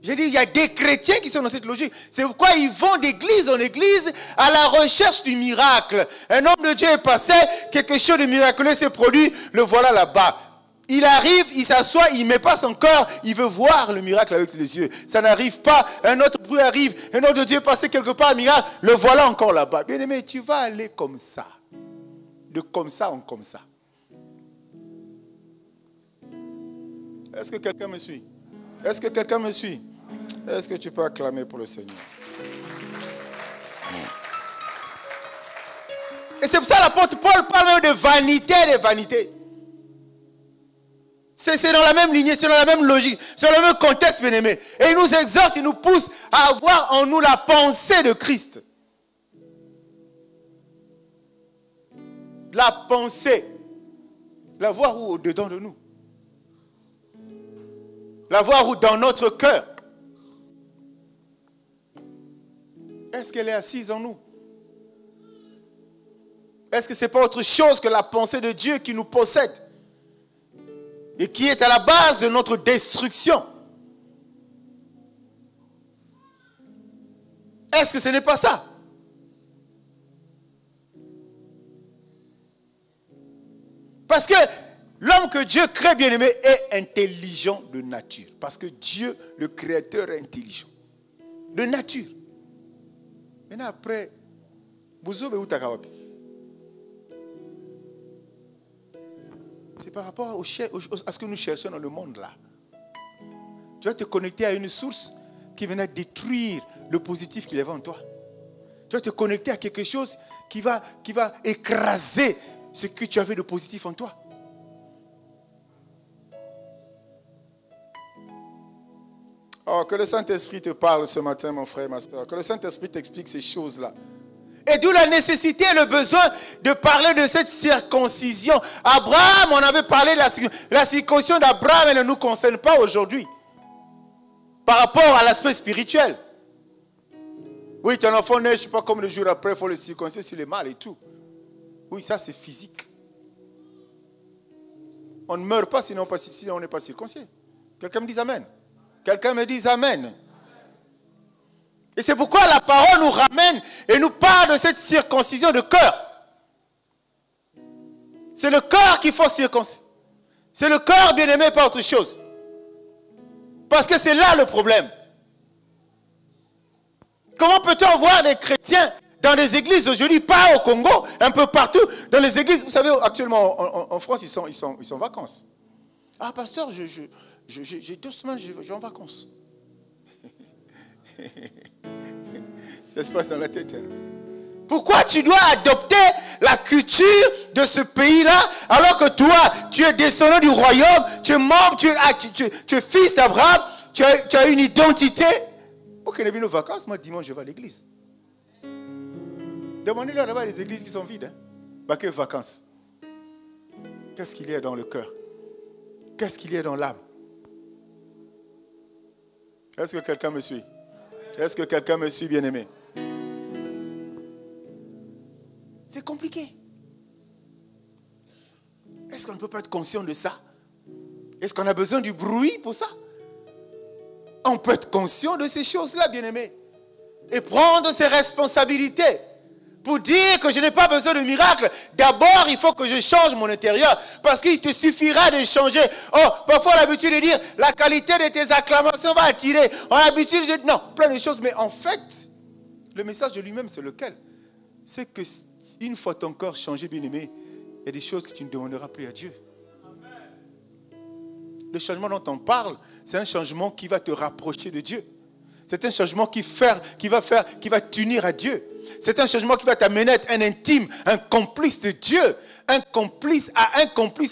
J'ai dit, il y a des chrétiens qui sont dans cette logique. C'est pourquoi ils vont d'église en église à la recherche du miracle. Un homme de Dieu est passé, quelque chose de miraculeux s'est produit, le voilà là-bas. Il arrive, il s'assoit, il ne met pas son cœur, il veut voir le miracle avec les yeux. Ça n'arrive pas, un autre bruit arrive, un autre Dieu est passé quelque part, un miracle, le voilà encore là-bas. Bien aimé, tu vas aller comme ça. De comme ça en comme ça. Est-ce que quelqu'un me suit? Est-ce que quelqu'un me suit? Est-ce que tu peux acclamer pour le Seigneur? Et c'est pour ça que l'apôtre Paul parle même de vanité des vanités. C'est dans la même lignée, c'est dans la même logique, c'est dans le même contexte, bien aimé. Et il nous exhorte, il nous pousse à avoir en nous la pensée de Christ. La pensée. La voir où au-dedans de nous. La voir où dans notre cœur. Est-ce qu'elle est assise en nous? Est-ce que ce n'est pas autre chose que la pensée de Dieu qui nous possède? Et qui est à la base de notre destruction. Est-ce que ce n'est pas ça? Parce que l'homme que Dieu crée, bien aimé, est intelligent de nature. Parce que Dieu, le Créateur, est intelligent. De nature. Maintenant après, c'est par rapport à ce que nous cherchons dans le monde là. Tu vas te connecter à une source qui viendra détruire le positif qu'il y avait en toi. Tu vas te connecter à quelque chose qui va écraser ce que tu avais de positif en toi. Oh, que le Saint-Esprit te parle ce matin, mon frère et ma soeur. Que le Saint-Esprit t'explique ces choses-là. Et d'où la nécessité et le besoin de parler de cette circoncision. Abraham, on avait parlé de la circoncision d'Abraham, elle ne nous concerne pas aujourd'hui. Par rapport à l'aspect spirituel. Oui, ton enfant naît, je ne sais pas, comme le jour après, il faut le circonciser s'il est mal et tout. Oui, ça c'est physique. On ne meurt pas sinon on n'est pas circoncis. Quelqu'un me dit amen. Quelqu'un me dit amen. Et c'est pourquoi la parole nous ramène et nous parle de cette circoncision de cœur. C'est le cœur qu'il faut circoncire. C'est le cœur bien-aimé par autre chose. Parce que c'est là le problème. Comment peut-on voir des chrétiens dans des églises aujourd'hui, pas au Congo, un peu partout, dans les églises, vous savez, actuellement en France, ils sont en vacances. Ah, pasteur, j'ai 2 semaines, je vais en vacances. Ça se passe dans la tête. Pourquoi tu dois adopter la culture de ce pays-là, alors que toi, tu es descendant du royaume, tu es membre, tu es fils d'Abraham, tu as une identité. Ok, on est venu aux vacances, moi dimanche je vais à l'église. Demandez-leur là-bas les églises qui sont vides. Hein? Bah, que vacances. Qu'est-ce qu'il y a dans le cœur? Qu'est-ce qu'il y a dans l'âme? Est-ce que quelqu'un me suit? Est-ce que quelqu'un me suit, bien-aimé? C'est compliqué. Est-ce qu'on ne peut pas être conscient de ça? Est-ce qu'on a besoin du bruit pour ça? On peut être conscient de ces choses-là, bien-aimé. Et prendre ses responsabilités. Pour dire que je n'ai pas besoin de miracle. D'abord, il faut que je change mon intérieur. Parce qu'il te suffira de changer. Oh, parfois on a l'habitude de dire, la qualité de tes acclamations va attirer. On a l'habitude de dire, non, plein de choses. Mais en fait, le message de lui-même, c'est lequel? C'est que une fois ton corps changé, bien-aimé, il y a des choses que tu ne demanderas plus à Dieu. Le changement dont on parle, c'est un changement qui va te rapprocher de Dieu. C'est un changement qui va t'unir à Dieu. C'est un changement qui va t'amener à être un intime, un complice de Dieu. À un complice,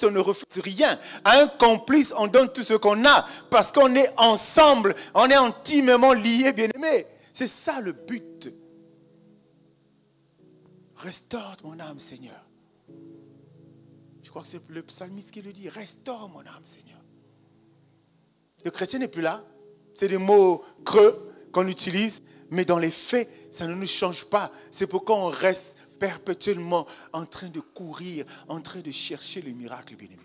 on ne refuse rien. À un complice, on donne tout ce qu'on a. Parce qu'on est ensemble, on est intimement liés, bien-aimés. C'est ça le but. Restaure mon âme, Seigneur. Je crois que c'est le psalmiste qui le dit. Restaure mon âme, Seigneur. Le chrétien n'est plus là. C'est des mots creux qu'on utilise. Mais dans les faits, ça ne nous change pas. C'est pourquoi on reste perpétuellement en train de courir, en train de chercher le miracle, bien-aimé.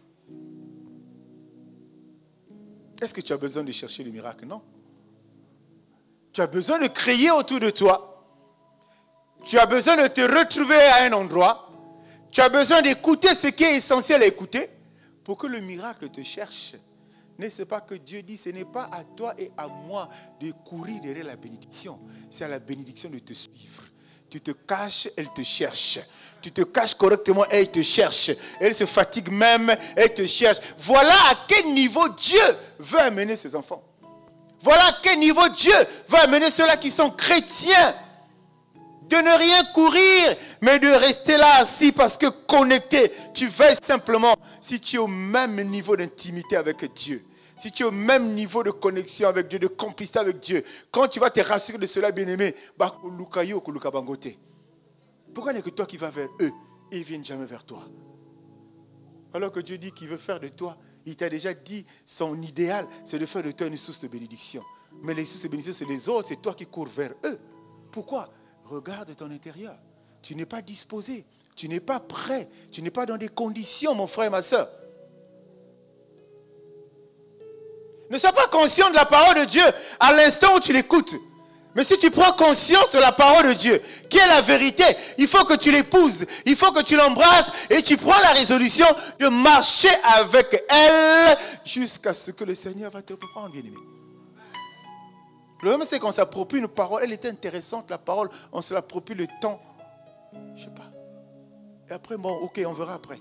Est-ce que tu as besoin de chercher le miracle? Non. Tu as besoin de crier autour de toi. Tu as besoin de te retrouver à un endroit. Tu as besoin d'écouter ce qui est essentiel à écouter pour que le miracle te cherche. N'est-ce pas que Dieu dit, ce n'est pas à toi et à moi de courir derrière la bénédiction. C'est à la bénédiction de te suivre. Tu te caches, elle te cherche. Tu te caches correctement, elle te cherche. Elle se fatigue même, elle te cherche. Voilà à quel niveau Dieu veut amener ses enfants. Voilà à quel niveau Dieu veut amener ceux-là qui sont chrétiens. De ne rien courir, mais de rester là assis parce que connecté, tu veilles simplement. Si tu es au même niveau d'intimité avec Dieu, si tu es au même niveau de connexion avec Dieu, de complicité avec Dieu, quand tu vas te rassurer de cela, bien-aimé, pourquoi n'est-ce que toi qui vas vers eux et ils ne viennent jamais vers toi? Alors que Dieu dit qu'il veut faire de toi, il t'a déjà dit, son idéal, c'est de faire de toi une source de bénédiction. Mais les sources de bénédiction, c'est les autres, c'est toi qui cours vers eux. Pourquoi? Regarde ton intérieur. Tu n'es pas disposé. Tu n'es pas prêt. Tu n'es pas dans des conditions, mon frère et ma soeur. Ne sois pas conscient de la parole de Dieu à l'instant où tu l'écoutes. Mais si tu prends conscience de la parole de Dieu, qui est la vérité, il faut que tu l'épouses. Il faut que tu l'embrasses et tu prends la résolution de marcher avec elle jusqu'à ce que le Seigneur va te prendre, bien-aimé. Le problème, c'est qu'on s'approprie une parole. Elle était intéressante, la parole. On se l'approprie le temps. Je ne sais pas. Et après, bon, ok, on verra après.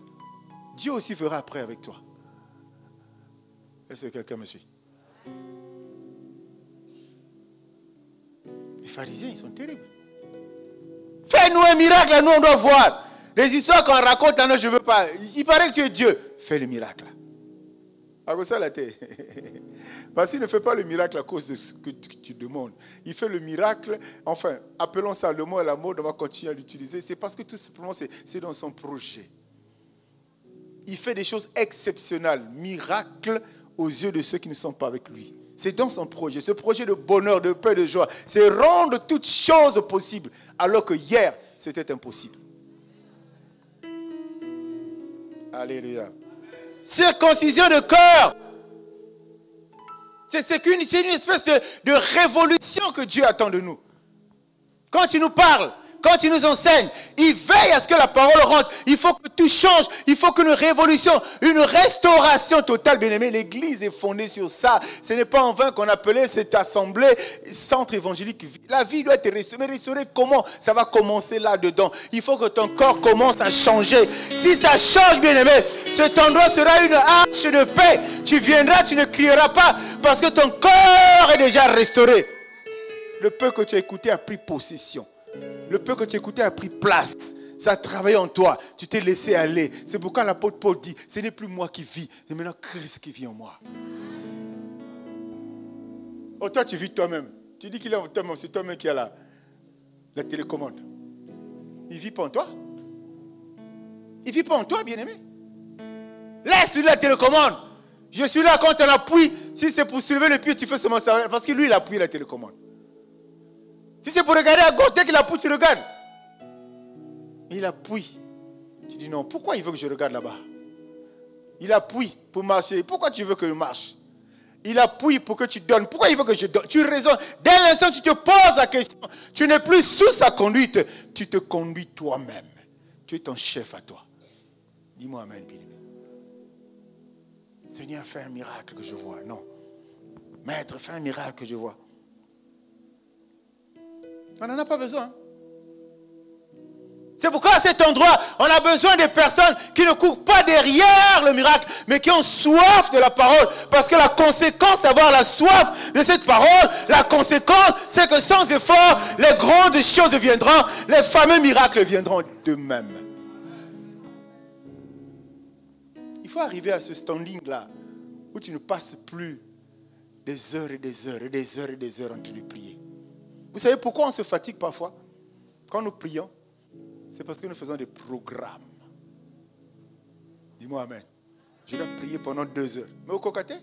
Dieu aussi verra après avec toi. Est-ce que quelqu'un me suit? pharisiens, ils sont terribles. Fais-nous un miracle, nous on doit voir. Les histoires qu'on raconte, là, non, je ne veux pas. Il paraît que tu es Dieu. Fais le miracle. À ça, la tête. Parce qu'il ne fait pas le miracle à cause de ce que tu demandes. Il fait le miracle, enfin, appelons ça le mot à la mode, on va continuer à l'utiliser. C'est parce que tout simplement, c'est dans son projet. Il fait des choses exceptionnelles, miracles aux yeux de ceux qui ne sont pas avec lui. C'est dans son projet, ce projet de bonheur, de paix, de joie. C'est rendre toutes choses possibles, alors que hier, c'était impossible. Alléluia. Circoncision de cœur. C'est une espèce de révolution que Dieu attend de nous. Quand il nous parle, quand il nous enseigne, il veille à ce que la parole rentre. Il faut que tout change. Il faut qu'une révolution, une restauration totale, bien aimé. L'église est fondée sur ça. Ce n'est pas en vain qu'on appelait cette assemblée centre évangélique. La vie doit être restaurée. Mais restaurer comment? Ça va commencer là-dedans. Il faut que ton corps commence à changer. Si ça change, bien aimé, cet endroit sera une arche de paix. Tu viendras, tu ne crieras pas parce que ton corps est déjà restauré. Le peu que tu as écouté a pris possession. Le peu que tu écoutais a pris place. Ça a travaillé en toi. Tu t'es laissé aller. C'est pourquoi l'apôtre Paul dit, ce n'est plus moi qui vis, c'est maintenant Christ qui vit en moi. Oh, toi, tu vis toi-même. Tu dis qu'il est en toi-même, c'est toi-même qui a la télécommande. Il ne vit pas en toi. Il ne vit pas en toi, bien-aimé. Laisse-lui la télécommande. Je suis là quand on appuie. Si c'est pour soulever le pied, tu fais seulement ça. Parce que lui, il appuie la télécommande. Si c'est pour regarder à gauche, dès qu'il appuie, tu regardes. Il appuie. Tu dis non, pourquoi il veut que je regarde là-bas? Il appuie pour marcher. Pourquoi tu veux que je marche? Il appuie pour que tu donnes. Pourquoi il veut que je donne? Tu raisonnes. Dès l'instant où tu te poses la question, tu n'es plus sous sa conduite. Tu te conduis toi-même. Tu es ton chef à toi. Dis-moi amen, bien-aimé. Seigneur, fais un miracle que je vois. Non. Maître, fais un miracle que je vois. On n'en a pas besoin. C'est pourquoi à cet endroit, on a besoin de personnes qui ne courent pas derrière le miracle, mais qui ont soif de la parole. Parce que la conséquence d'avoir la soif de cette parole, la conséquence, c'est que sans effort, les grandes choses viendront, les fameux miracles viendront d'eux-mêmes. Il faut arriver à ce standing-là, où tu ne passes plus des heures et des heures et des heures et des heures en train de prier. Vous savez pourquoi on se fatigue parfois? Quand nous prions, c'est parce que nous faisons des programmes. Dis-moi amen. Je dois prier pendant 2 heures. Mais au Kokaté,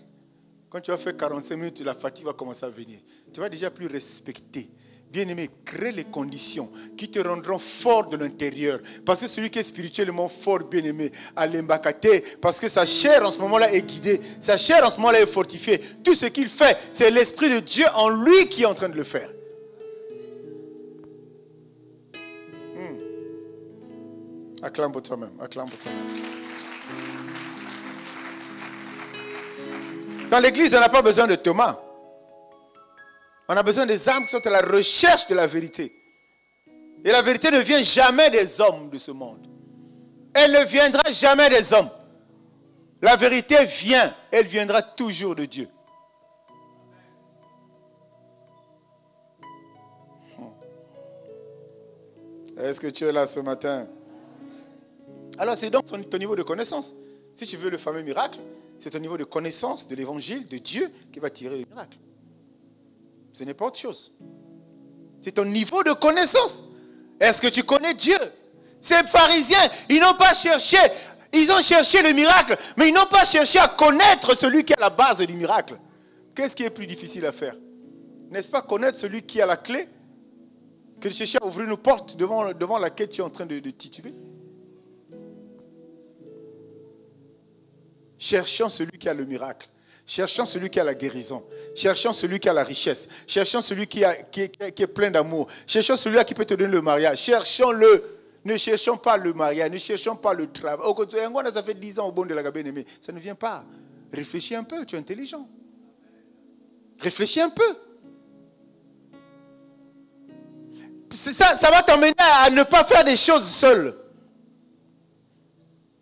quand tu vas faire 45 minutes, la fatigue va commencer à venir. Tu vas déjà plus respecter. Bien-aimé, crée les conditions qui te rendront fort de l'intérieur. Parce que celui qui est spirituellement fort, bien-aimé, à l'embakaté, parce que sa chair en ce moment-là est guidée, sa chair en ce moment-là est fortifiée. Tout ce qu'il fait, c'est l'Esprit de Dieu en lui qui est en train de le faire. Acclame pour toi-même, acclame pour toi-même. Dans l'église, on n'a pas besoin de Thomas. On a besoin des âmes qui sont à la recherche de la vérité. Et la vérité ne vient jamais des hommes de ce monde. Elle ne viendra jamais des hommes. La vérité vient, elle viendra toujours de Dieu. Est-ce que tu es là ce matin? Alors c'est donc ton niveau de connaissance. Si tu veux le fameux miracle, c'est ton niveau de connaissance de l'évangile, de Dieu qui va tirer le miracle. Ce n'est pas autre chose. C'est ton niveau de connaissance. Est-ce que tu connais Dieu? Ces pharisiens, ils n'ont pas cherché, ils ont cherché le miracle, mais ils n'ont pas cherché à connaître celui qui est à la base du miracle. Qu'est-ce qui est plus difficile à faire? N'est-ce pas connaître celui qui a la clé que de chercher à ouvrir une porte devant laquelle tu es en train de tituber? Cherchons celui qui a le miracle. Cherchons celui qui a la guérison. Cherchons celui qui a la richesse. Cherchons celui qui est plein d'amour. Cherchons celui-là qui peut te donner le mariage. Cherchons-le. Ne cherchons pas le mariage. Ne cherchons pas le travail. Ça fait 10 ans au bon de la bien-aimée. Ça ne vient pas. Réfléchis un peu. Tu es intelligent. Réfléchis un peu. Ça va t'emmener à ne pas faire des choses seul.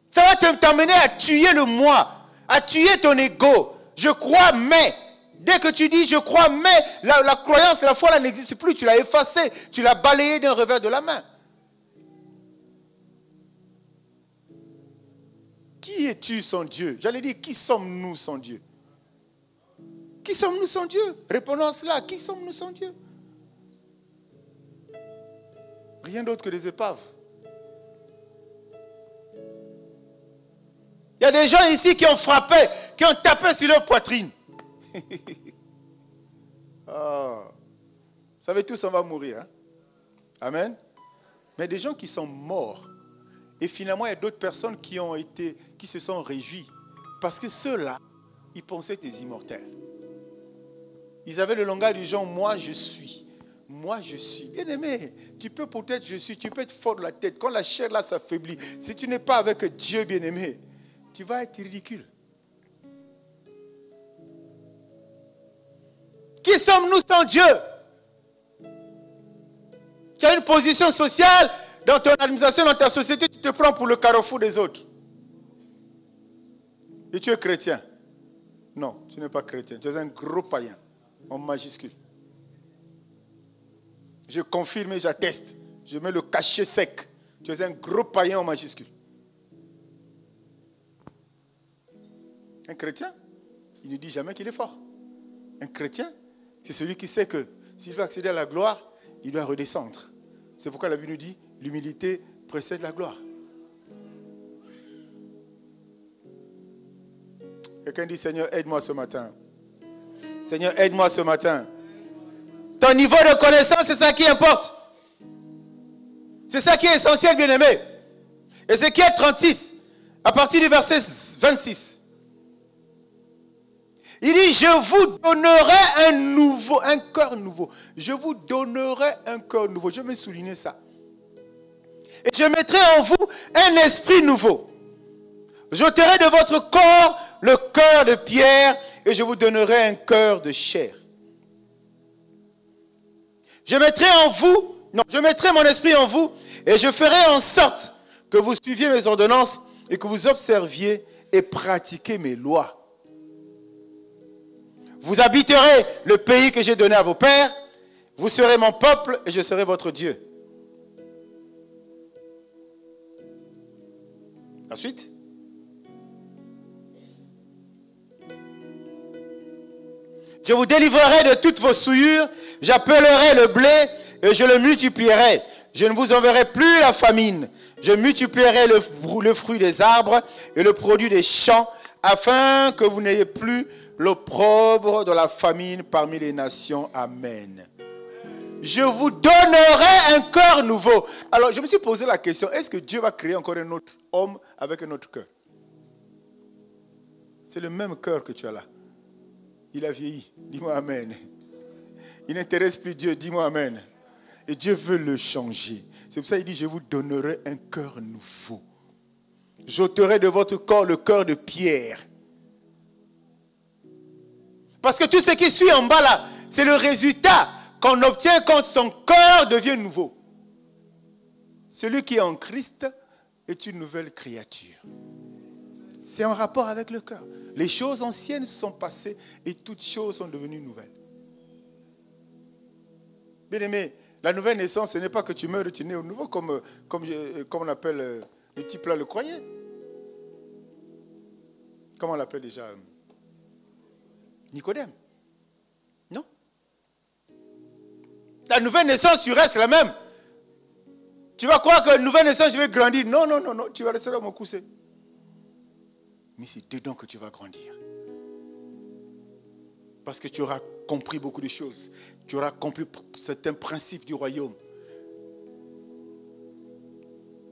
Ça va t'emmener à tuer le moi, à tuer ton ego. Je crois, mais Dès que tu dis je crois, mais la croyance, la foi là n'existe plus. Tu l'as effacée, tu l'as balayée d'un revers de la main. Qui es-tu sans Dieu? J'allais dire, qui sommes-nous sans Dieu? Qui sommes-nous sans Dieu? Répondons à cela. Qui sommes-nous sans Dieu? Rien d'autre que des épaves. Il y a des gens ici qui ont frappé, qui ont tapé sur leur poitrine. Oh. Vous savez, tous on va mourir. Hein? Amen. Mais des gens qui sont morts. Et finalement, il y a d'autres personnes qui se sont réjouies. Parce que ceux-là, ils pensaient être des immortels. Ils avaient le langage du genre, moi je suis. Moi je suis. Bien aimé, tu peux peut-être je suis, tu peux être fort de la tête. Quand la chair là s'affaiblit, si tu n'es pas avec Dieu, bien aimé, tu vas être ridicule. Qui sommes-nous sans Dieu? Tu as une position sociale dans ton administration, dans ta société, tu te prends pour le carrefour des autres. Et tu es chrétien. Non, tu n'es pas chrétien. Tu es un gros païen, en majuscule. Je confirme et j'atteste. Je mets le cachet sec. Tu es un gros païen en majuscule. Un chrétien, il ne dit jamais qu'il est fort. Un chrétien, c'est celui qui sait que s'il veut accéder à la gloire, il doit redescendre. C'est pourquoi la Bible nous dit, l'humilité précède la gloire. Quelqu'un dit, Seigneur, aide-moi ce matin. Seigneur, aide-moi ce matin. Ton niveau de connaissance, c'est ça qui importe. C'est ça qui est essentiel, bien-aimé. Ézéchiel 36, à partir du verset 26. Il dit, je vous donnerai un cœur nouveau. Je vous donnerai un cœur nouveau. Je vais souligner ça. Et je mettrai en vous un esprit nouveau. J'ôterai de votre corps le cœur de pierre et je vous donnerai un cœur de chair. Je mettrai mon esprit en vous et je ferai en sorte que vous suiviez mes ordonnances et que vous observiez et pratiquiez mes lois. Vous habiterez le pays que j'ai donné à vos pères. Vous serez mon peuple et je serai votre Dieu. Ensuite. Je vous délivrerai de toutes vos souillures. J'appellerai le blé et je le multiplierai. Je ne vous enverrai plus la famine. Je multiplierai le fruit des arbres et le produit des champs afin que vous n'ayez plus l'opprobre de la famine parmi les nations. Amen. Je vous donnerai un cœur nouveau. Alors, je me suis posé la question, est-ce que Dieu va créer encore un autre homme avec un autre cœur? C'est le même cœur que tu as là. Il a vieilli. Dis-moi Amen. Il n'intéresse plus Dieu. Dis-moi Amen. Et Dieu veut le changer. C'est pour ça qu'il dit, je vous donnerai un cœur nouveau. J'ôterai de votre corps le cœur de pierre. Parce que tout ce qui suit en bas là, c'est le résultat qu'on obtient quand son cœur devient nouveau. Celui qui est en Christ est une nouvelle créature. C'est en rapport avec le cœur. Les choses anciennes sont passées et toutes choses sont devenues nouvelles. Bien aimé, la nouvelle naissance, ce n'est pas que tu meurs et tu nais au nouveau comme on appelle le type là le croyait. Comment on l'appelle déjà? Nicodème. Non. La nouvelle naissance, tu restes la même. Tu vas croire que nouvelle naissance, je vais grandir. Non, non, non, non. Tu vas rester dans mon coussin. Mais c'est dedans que tu vas grandir. Parce que tu auras compris beaucoup de choses. Tu auras compris certains principes du royaume.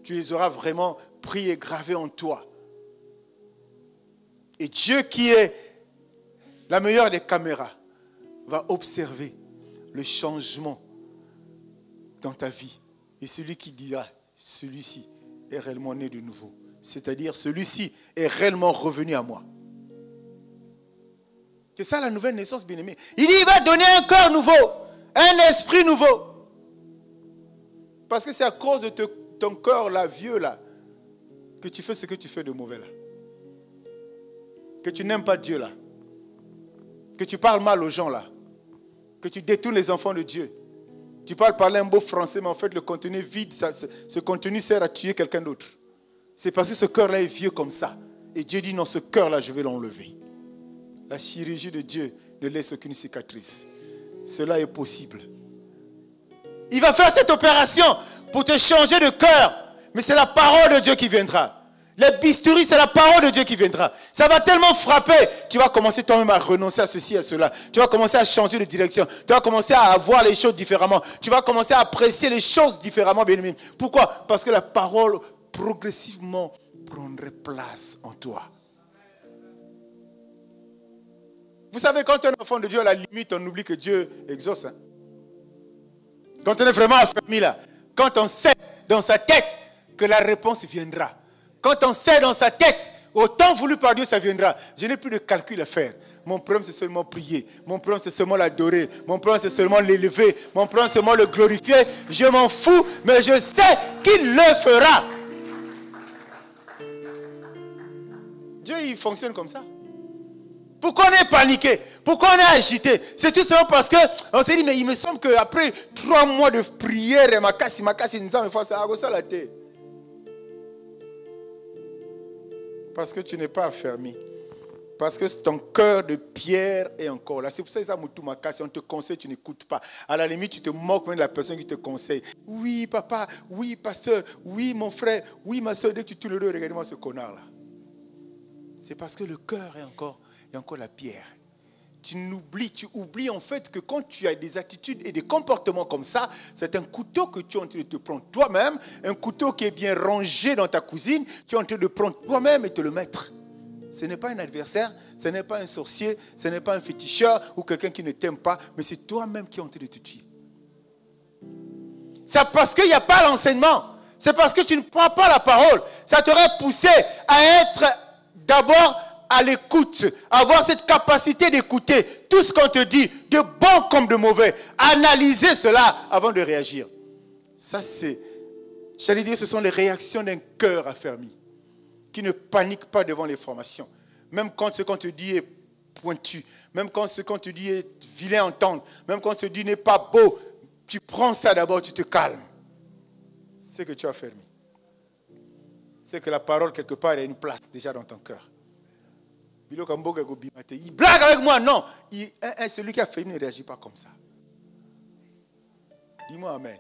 Tu les auras vraiment pris et gravés en toi. Et Dieu qui est la meilleure des caméras va observer le changement dans ta vie. Et celui qui dira, celui-ci est réellement né de nouveau. C'est-à-dire, celui-ci est réellement revenu à moi. C'est ça la nouvelle naissance, bien-aimé. Il dit, il va donner un cœur nouveau, un esprit nouveau. Parce que c'est à cause de ton cœur là, vieux là, que tu fais ce que tu fais de mauvais là. Que tu n'aimes pas Dieu là. Que tu parles mal aux gens là. Que tu détournes les enfants de Dieu. Tu parles un beau français, mais en fait le contenu est vide. Ce contenu sert à tuer quelqu'un d'autre. C'est parce que ce cœur-là est vieux comme ça. Et Dieu dit non, ce cœur-là, je vais l'enlever. La chirurgie de Dieu ne laisse aucune cicatrice. Cela est possible. Il va faire cette opération pour te changer de cœur. Mais c'est la parole de Dieu qui viendra. Les bisturis, c'est la parole de Dieu qui viendra. Ça va tellement frapper. Tu vas commencer toi-même à renoncer à ceci, à cela. Tu vas commencer à changer de direction. Tu vas commencer à voir les choses différemment. Tu vas commencer à apprécier les choses différemment, bien-aimé. Pourquoi? Parce que la parole, progressivement, prendrait place en toi. Vous savez, quand on est enfant de Dieu, à la limite, on oublie que Dieu exauce. Hein? Quand on est vraiment affermi là, quand on sait dans sa tête que la réponse viendra, quand on sait dans sa tête, au temps voulu par Dieu, ça viendra. Je n'ai plus de calcul à faire. Mon problème, c'est seulement prier. Mon problème, c'est seulement l'adorer. Mon problème, c'est seulement l'élever. Mon problème, c'est seulement le glorifier. Je m'en fous, mais je sais qu'il le fera. Dieu, il fonctionne comme ça. Pourquoi on est paniqué? Pourquoi on est agité? C'est tout simplement parce qu'on s'est dit, mais il me semble qu'après 3 mois de prière, parce que tu n'es pas affermi. Parce que ton cœur de pierre est encore là. C'est pour ça que on te conseille, tu n'écoutes pas. À la limite, tu te moques même de la personne qui te conseille. Oui, papa, oui, pasteur, oui, mon frère, oui, ma soeur, dès que tu tournes le dos, regarde-moi ce connard-là. C'est parce que le cœur est encore la pierre. Tu oublies en fait que quand tu as des attitudes et des comportements comme ça, c'est un couteau que tu es en train de te prendre toi-même, un couteau qui est bien rangé dans ta cuisine, tu es en train de prendre toi-même et te le mettre. Ce n'est pas un adversaire, ce n'est pas un sorcier, ce n'est pas un féticheur ou quelqu'un qui ne t'aime pas, mais c'est toi-même qui es en train de te tuer. C'est parce qu'il n'y a pas l'enseignement, c'est parce que tu ne prends pas la parole. Ça t'aurait poussé à être d'abord à l'écoute, avoir cette capacité d'écouter tout ce qu'on te dit, de bon comme de mauvais. Analyser cela avant de réagir. Ça, j'allais dire, ce sont les réactions d'un cœur affermi, qui ne panique pas devant les formations. Même quand ce qu'on te dit est pointu, même quand ce qu'on te dit est vilain à entendre, même quand ce qu'on te dit n'est pas beau, tu prends ça d'abord, tu te calmes. C'est que tu as affermi. C'est que la parole, quelque part, elle a une place déjà dans ton cœur. Il blague avec moi, non. Celui qui a fait, il ne réagit pas comme ça. Dis-moi amen.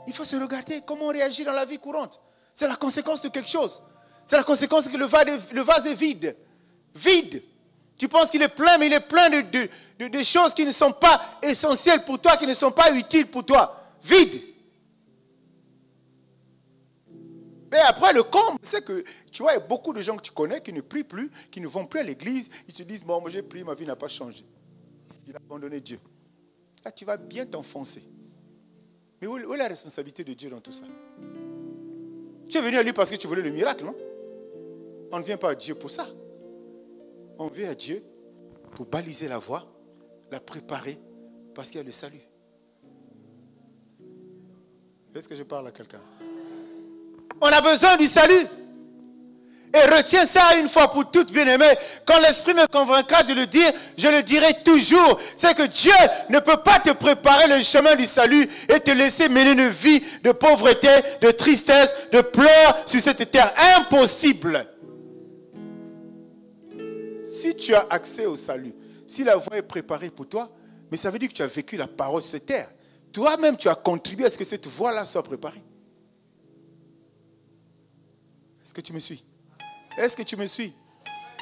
Il faut se regarder comment on réagit dans la vie courante. C'est la conséquence de quelque chose. C'est la conséquence que le vase est vide. Vide. Tu penses qu'il est plein, mais il est plein de choses qui ne sont pas essentielles pour toi, qui ne sont pas utiles pour toi. Vide. Et après, le comble, c'est que, tu vois, il y a beaucoup de gens que tu connais qui ne prient plus, qui ne vont plus à l'église. Ils te disent, bon, moi j'ai prié, ma vie n'a pas changé. Il a abandonné Dieu. Là, tu vas bien t'enfoncer. Mais où est la responsabilité de Dieu dans tout ça? Tu es venu à lui parce que tu voulais le miracle, non? On ne vient pas à Dieu pour ça. On vient à Dieu pour baliser la voie, la préparer, parce qu'il y a le salut. Est-ce que je parle à quelqu'un? On a besoin du salut. Et retiens ça une fois pour toutes, bien-aimé. Quand l'Esprit me convaincra de le dire, je le dirai toujours. C'est que Dieu ne peut pas te préparer le chemin du salut et te laisser mener une vie de pauvreté, de tristesse, de pleurs sur cette terre. Impossible. Si tu as accès au salut, si la voie est préparée pour toi, mais ça veut dire que tu as vécu la parole sur cette terre. Toi-même, tu as contribué à ce que cette voie-là soit préparée. Est-ce que tu me suis? Est-ce que tu me suis?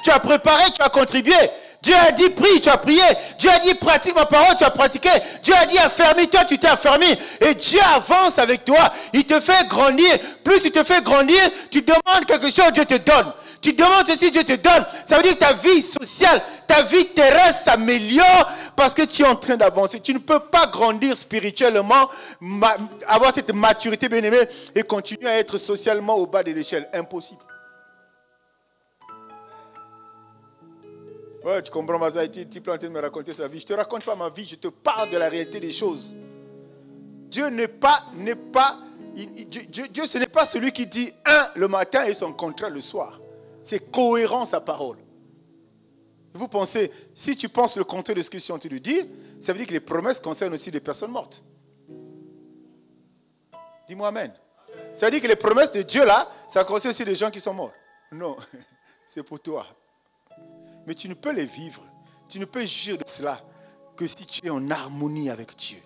Tu as préparé, tu as contribué. Dieu a dit prie, tu as prié. Dieu a dit pratique ma parole, tu as pratiqué. Dieu a dit affermis-toi, tu t'es affermi. Et Dieu avance avec toi. Il te fait grandir. Plus il te fait grandir, tu demandes quelque chose, Dieu te donne. Tu demandes ceci, Dieu te donne. Ça veut dire que ta vie sociale, ta vie terrestre s'améliore parce que tu es en train d'avancer. Tu ne peux pas grandir spirituellement, avoir cette maturité bien-aimée et continuer à être socialement au bas de l'échelle. Impossible. Ouais, tu comprends, Maza, tu es en train de me raconter sa vie. Je ne te raconte pas ma vie, je te parle de la réalité des choses. Dieu Dieu, ce n'est pas celui qui dit un le matin et son contraire le soir. C'est cohérent sa parole. Vous pensez, si tu penses le contraire de ce que je suis en train de dire, ça veut dire que les promesses concernent aussi des personnes mortes. Dis-moi amen. Ça veut dire que les promesses de Dieu là, ça concerne aussi des gens qui sont morts. Non, c'est pour toi. Mais tu ne peux les vivre, tu ne peux juger de cela que si tu es en harmonie avec Dieu.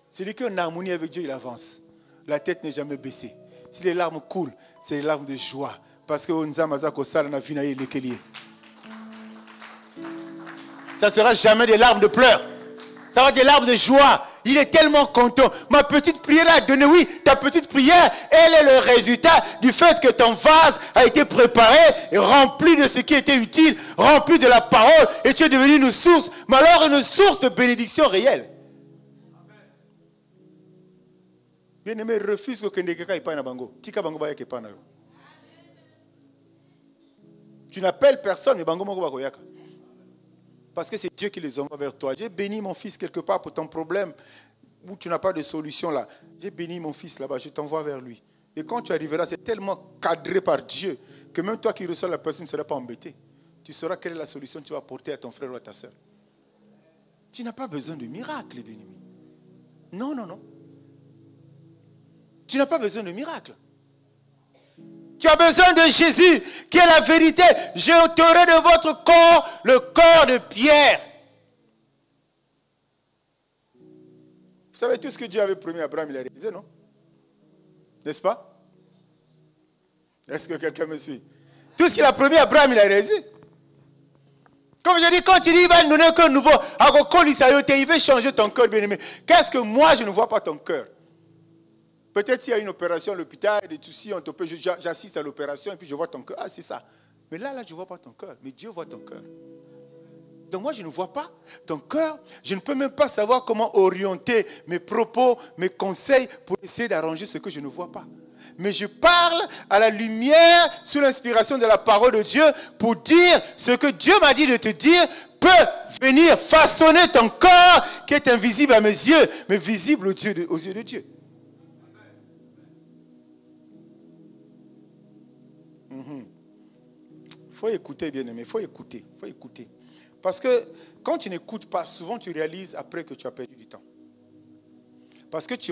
Celui qui est en harmonie avec Dieu, il avance. La tête n'est jamais baissée. Si les larmes coulent, c'est les larmes de joie. Parce que ça ne sera jamais des larmes de pleurs. Ça va être des larmes de joie. Il est tellement content. Ma petite prière a donné, oui, ta petite prière, elle est le résultat du fait que ton vase a été préparé et rempli de ce qui était utile, rempli de la parole, et tu es devenu une source, mais alors une source de bénédiction réelle. Bien-aimé, refuse que quelqu'un ait pas na bango. Tika bango ba yeke pa na yo. Tu n'appelles personne, mais bango moko ba koyaka. Parce que c'est Dieu qui les envoie vers toi. J'ai béni mon fils quelque part pour ton problème où tu n'as pas de solution là. J'ai béni mon fils là-bas, je t'envoie vers lui. Et quand tu arriveras, c'est tellement cadré par Dieu que même toi qui reçois la personne ne sera pas embêté. Tu sauras quelle est la solution que tu vas apporter à ton frère ou à ta soeur. Tu n'as pas besoin de miracle, bien-aimé. Non, non, non. Tu n'as pas besoin de miracle. Tu as besoin de Jésus, qui est la vérité. Je ôterai de votre corps le corps de pierre. Vous savez, tout ce que Dieu avait promis à Abraham, il a réalisé, non? N'est-ce pas? Est-ce que quelqu'un me suit? Tout ce qu'il a promis à Abraham, il a réalisé. Comme je dis, quand il dit, il va nous donner un cœur nouveau, il veut changer ton cœur, bien-aimé. Qu'est-ce que moi, je ne vois pas ton cœur? Peut-être s'il y a une opération à l'hôpital, des soucis, j'assiste à l'opération et puis je vois ton cœur. Ah, c'est ça. Mais là, je ne vois pas ton cœur. Mais Dieu voit ton cœur. Donc moi, je ne vois pas ton cœur. Je ne peux même pas savoir comment orienter mes propos, mes conseils pour essayer d'arranger ce que je ne vois pas. Mais je parle à la lumière, sous l'inspiration de la parole de Dieu, pour dire ce que Dieu m'a dit de te dire peut venir façonner ton corps qui est invisible à mes yeux, mais visible aux yeux de Dieu. Il faut écouter, bien-aimé, il faut écouter. Parce que quand tu n'écoutes pas, souvent tu réalises après que tu as perdu du temps. Parce que tu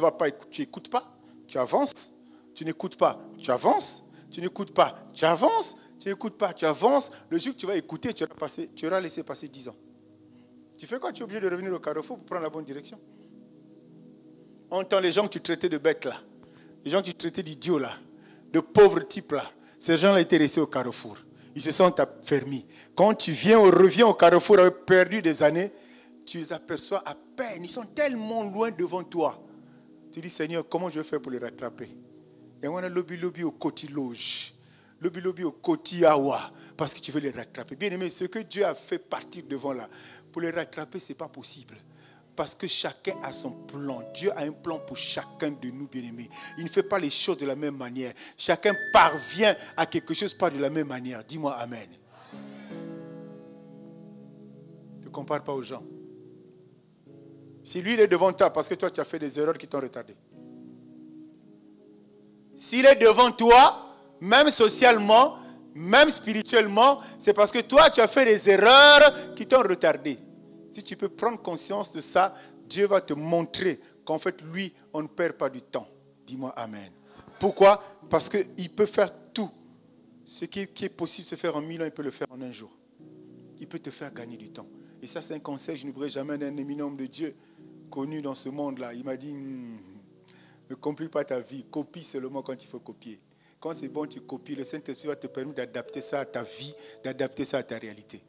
n'écoutes pas, tu avances, tu n'écoutes pas, tu avances, tu n'écoutes pas, tu avances, tu n'écoutes pas, tu avances. Le jour que tu vas écouter, tu auras laissé passer 10 ans. Tu fais quoi? Tu es obligé de revenir au carrefour pour prendre la bonne direction. On entend les gens que tu traitais de bêtes là, les gens que tu traitais d'idiots là, de pauvres types là. Ces gens-là étaient restés au carrefour. Ils se sont affermis. Quand tu reviens au carrefour, avec perdu des années, tu les aperçois à peine. Ils sont tellement loin devant toi. Tu dis, Seigneur, comment je vais faire pour les rattraper? Et on a lobby au côté loge. Lobby au côté awa. Parce que tu veux les rattraper. Bien aimé, ce que Dieu a fait partir devant là, pour les rattraper, ce n'est pas possible. Parce que chacun a son plan. Dieu a un plan pour chacun de nous, bien-aimés. Il ne fait pas les choses de la même manière. Chacun parvient à quelque chose pas de la même manière. Dis-moi Amen. Ne compare pas aux gens. Si lui, il est devant toi, parce que toi, tu as fait des erreurs qui t'ont retardé. S'il est devant toi, même socialement, même spirituellement, c'est parce que toi, tu as fait des erreurs qui t'ont retardé. Si tu peux prendre conscience de ça, Dieu va te montrer qu'en fait, lui, on ne perd pas du temps. Dis-moi Amen. Pourquoi? Parce qu'il peut faire tout. Ce qui est possible de se faire en 1000 ans, il peut le faire en un jour. Il peut te faire gagner du temps. Et ça, c'est un conseil, je n'oublierai jamais d'un éminent homme de Dieu connu dans ce monde-là. Il m'a dit, ne complique pas ta vie, copie seulement quand il faut copier. Quand c'est bon, tu copies. Le Saint-Esprit va te permettre d'adapter ça à ta vie, d'adapter ça à ta réalité.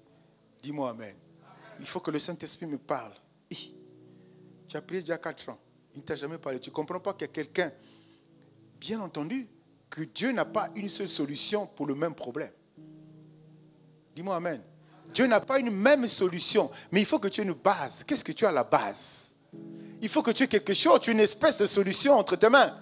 Dis-moi Amen. Il faut que le Saint-Esprit me parle. Tu as prié déjà 4 ans. Il ne t'a jamais parlé. Tu ne comprends pas qu'il y a quelqu'un. Bien entendu, que Dieu n'a pas une seule solution pour le même problème. Dis-moi Amen. Dieu n'a pas une même solution. Mais il faut que tu aies une base. Qu'est-ce que tu as à la base? Il faut que tu aies quelque chose. Tu aies une espèce de solution entre tes mains.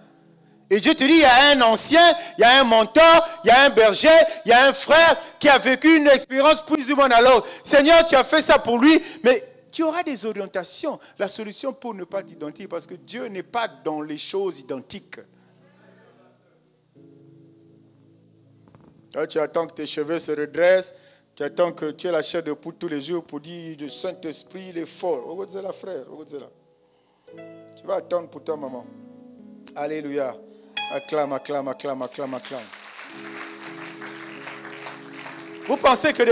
Et Dieu te dit, il y a un ancien, il y a un mentor, il y a un berger, il y a un frère qui a vécu une expérience plus ou moins à l'autre. Seigneur, tu as fait ça pour lui, mais tu auras des orientations. La solution pour ne pas t'identifier, parce que Dieu n'est pas dans les choses identiques. Là, tu attends que tes cheveux se redressent, Tu attends que tu aies la chair de poule tous les jours pour dire le Saint-Esprit, il est fort. Regarde-la, frère. Regarde-la. Tu vas attendre pour ta maman. Alléluia. Acclame, acclame, acclame, acclame, acclame. Vous pensez que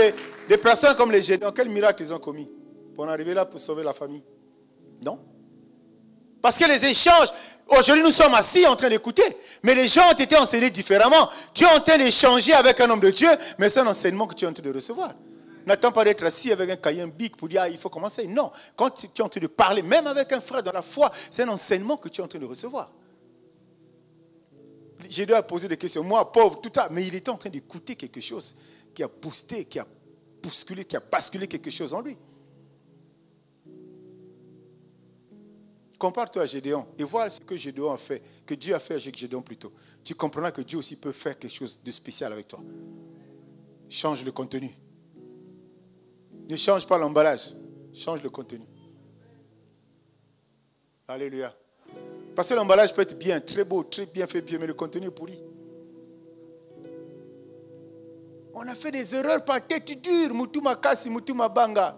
des personnes comme les Gédéons, quel miracle ils ont commis pour en arriver là pour sauver la famille? Non. Parce que les échanges, aujourd'hui nous sommes assis en train d'écouter, mais les gens ont été enseignés différemment. Tu es en train d'échanger avec un homme de Dieu, mais c'est un enseignement que tu es en train de recevoir. N'attends pas d'être assis avec un cahier, un bic pour dire il faut commencer. Non, quand tu es en train de parler, même avec un frère dans la foi, c'est un enseignement que tu es en train de recevoir. J'ai dû poser des questions, moi pauvre, tout ça, mais il était en train d'écouter quelque chose qui a boosté, qui a bousculé, qui a basculé quelque chose en lui. Compare-toi à Gédéon et vois ce que Gédéon a fait, que Dieu a fait avec Gédéon plutôt. Tu comprendras que Dieu aussi peut faire quelque chose de spécial avec toi. Change le contenu. Ne change pas l'emballage, change le contenu. Alléluia. Parce que l'emballage peut être bien, très beau, très bien fait, mais le contenu est pourri. On a fait des erreurs par tête dure, Mutuma Kasi, Mutuma Banga.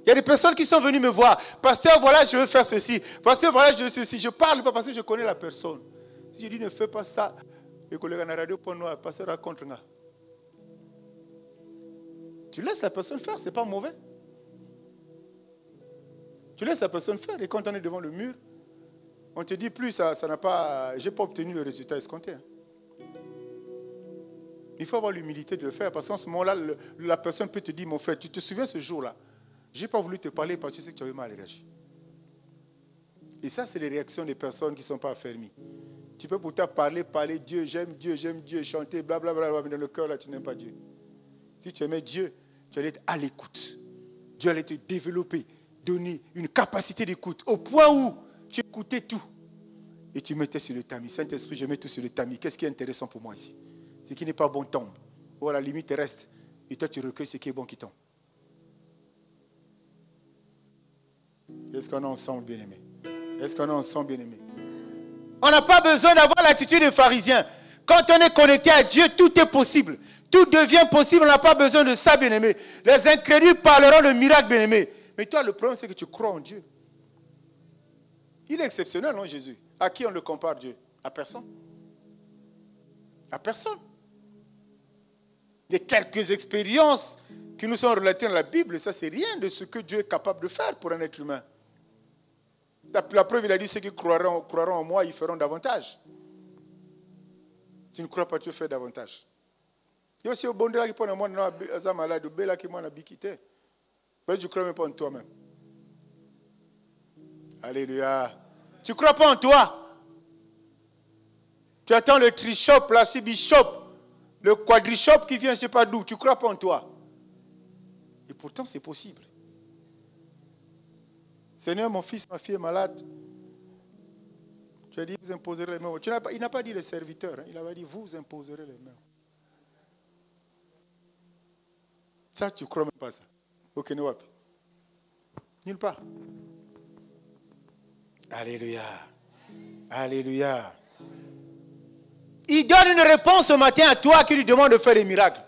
Il y a des personnes qui sont venues me voir. Pasteur, voilà, je veux faire ceci. Pasteur, voilà, je veux ceci. Je parle pas parce que je connais la personne. Si je dis ne fais pas ça, les collègues en radio pour nous, pasteur raconte. Tu laisses la personne faire, c'est pas mauvais. Tu laisses la personne faire et quand on est devant le mur, on te dit plus, ça n'a pas, j'ai pas obtenu le résultat escompté. Il faut avoir l'humilité de le faire parce qu'en ce moment-là, la personne peut te dire, mon frère, tu te souviens ce jour-là, je n'ai pas voulu te parler parce que tu sais que tu avais mal réagi. Et ça, c'est les réactions des personnes qui ne sont pas affermies. Tu peux pourtant parler, Dieu, j'aime Dieu, chanter, blablabla, mais dans le cœur, là, tu n'aimes pas Dieu. Si tu aimais Dieu, tu allais être à l'écoute. Dieu allait te développer, donner une capacité d'écoute au point où tu écoutais tout. Et tu mettais sur le tamis. Saint-Esprit, je mets tout sur le tamis. Qu'est-ce qui est intéressant pour moi ici? Ce qui n'est pas bon tombe. Ou à la limite reste. Et toi, tu recueilles ce qui est bon qui tombe. Est-ce qu'on est ensemble, bien-aimés? Est-ce qu'on est ensemble, bien-aimés? On n'a pas besoin d'avoir l'attitude des pharisiens. Quand on est connecté à Dieu, tout est possible. Tout devient possible. On n'a pas besoin de ça, bien-aimés. Les incrédules parleront de miracles, bien-aimés. Mais toi, le problème, c'est que tu crois en Dieu. Il est exceptionnel, non, Jésus? À qui on le compare, Dieu? À personne. À personne. Il y a quelques expériences qui nous sont relatées dans la Bible. Ça, c'est rien de ce que Dieu est capable de faire pour un être humain. La preuve, il a dit, ceux qui croiront en moi, ils feront davantage. Tu ne crois pas, tu fais davantage. Il y a aussi au bon Dieu qui prend moi, dans malade, au bel qui m'a habité. Mais tu ne crois même pas en toi-même. Alléluia. Tu ne crois pas en toi. Tu attends le trichop, la cibichop, le quadrichop qui vient, je ne sais pas d'où. Tu ne crois pas en toi. Et pourtant, c'est possible. Seigneur, mon fils, ma fille est malade. Tu as dit, vous imposerez les mains. Il n'a pas dit les serviteurs. Il avait dit, vous imposerez les mains. Ça, tu ne crois même pas ça. Ok, ne wapi. Nulle part. Alléluia. Alléluia. Il donne une réponse ce matin à toi qui lui demande de faire des miracles.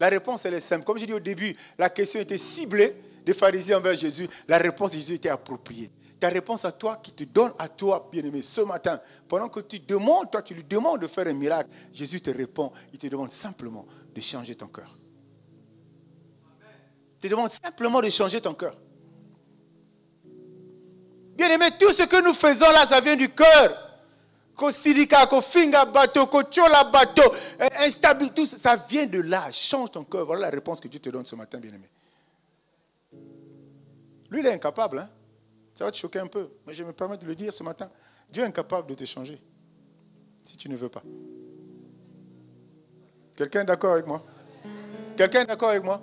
La réponse, elle est simple. Comme j'ai dit au début, la question était ciblée des pharisiens envers Jésus. La réponse de Jésus était appropriée. Ta réponse à toi qui te donne à toi, bien-aimé, ce matin, pendant que tu demandes, toi, tu lui demandes de faire un miracle, Jésus te répond. Il te demande simplement de changer ton cœur. Il te demande simplement de changer ton cœur. Bien-aimé, tout ce que nous faisons là, ça vient du cœur. Kosilika, kofinga bateau, kochola bateau, instabilité, tout ça vient de là. Change ton cœur. Voilà la réponse que Dieu te donne ce matin, bien-aimé. Lui, il est incapable. Hein? Ça va te choquer un peu. Mais je me permets de le dire ce matin. Dieu est incapable de te changer. Si tu ne veux pas. Quelqu'un est d'accord avec moi? Quelqu'un est d'accord avec moi?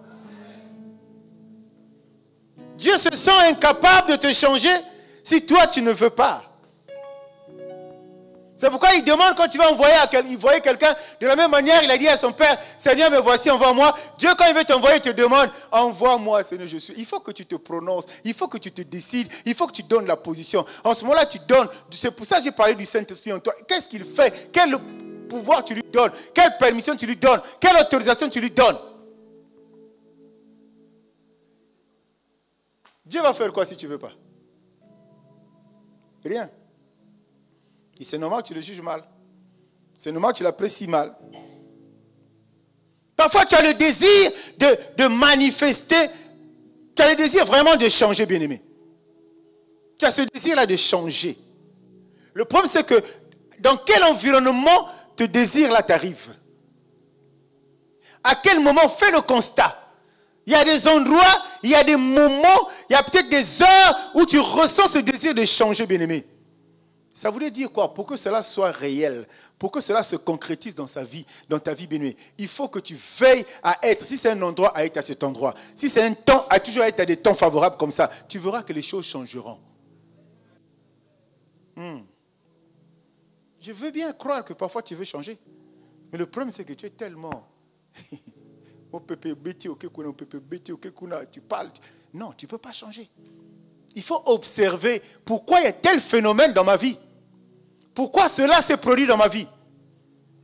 Dieu se sent incapable de te changer si toi, tu ne veux pas. C'est pourquoi il demande quand tu vas envoyer quelqu'un, de la même manière, il a dit à son père, Seigneur, me voici, envoie-moi. Dieu, quand il veut t'envoyer, il te demande, envoie-moi, Seigneur, je suis. Il faut que tu te prononces, il faut que tu te décides, il faut que tu donnes la position. En ce moment-là, tu donnes. C'est pour ça que j'ai parlé du Saint-Esprit en toi. Qu'est-ce qu'il fait? Quel pouvoir tu lui donnes? Quelle permission tu lui donnes? Quelle autorisation tu lui donnes? Dieu va faire quoi si tu ne veux pas? Rien. Et c'est normal que tu le juges mal. C'est normal que tu l'apprécies mal. Parfois, tu as le désir de manifester. Tu as le désir vraiment de changer, bien-aimé. Tu as ce désir-là de changer. Le problème, c'est que dans quel environnement ce désir-là t'arrive? À quel moment? Fais le constat. Il y a des endroits, il y a des moments, il y a peut-être des heures où tu ressens ce désir de changer, bien-aimé. Ça voulait dire quoi? Pour que cela soit réel, pour que cela se concrétise dans sa vie, dans ta vie, bien-aimé, il faut que tu veilles à être, si c'est un endroit, à être à cet endroit. Si c'est un temps, à toujours être à des temps favorables comme ça, tu verras que les choses changeront. Je veux bien croire que parfois tu veux changer. Mais le problème, c'est que tu es tellement... tu parles. Non, tu ne peux pas changer. Il faut observer pourquoi il y a tel phénomène dans ma vie. Pourquoi cela s'est produit dans ma vie.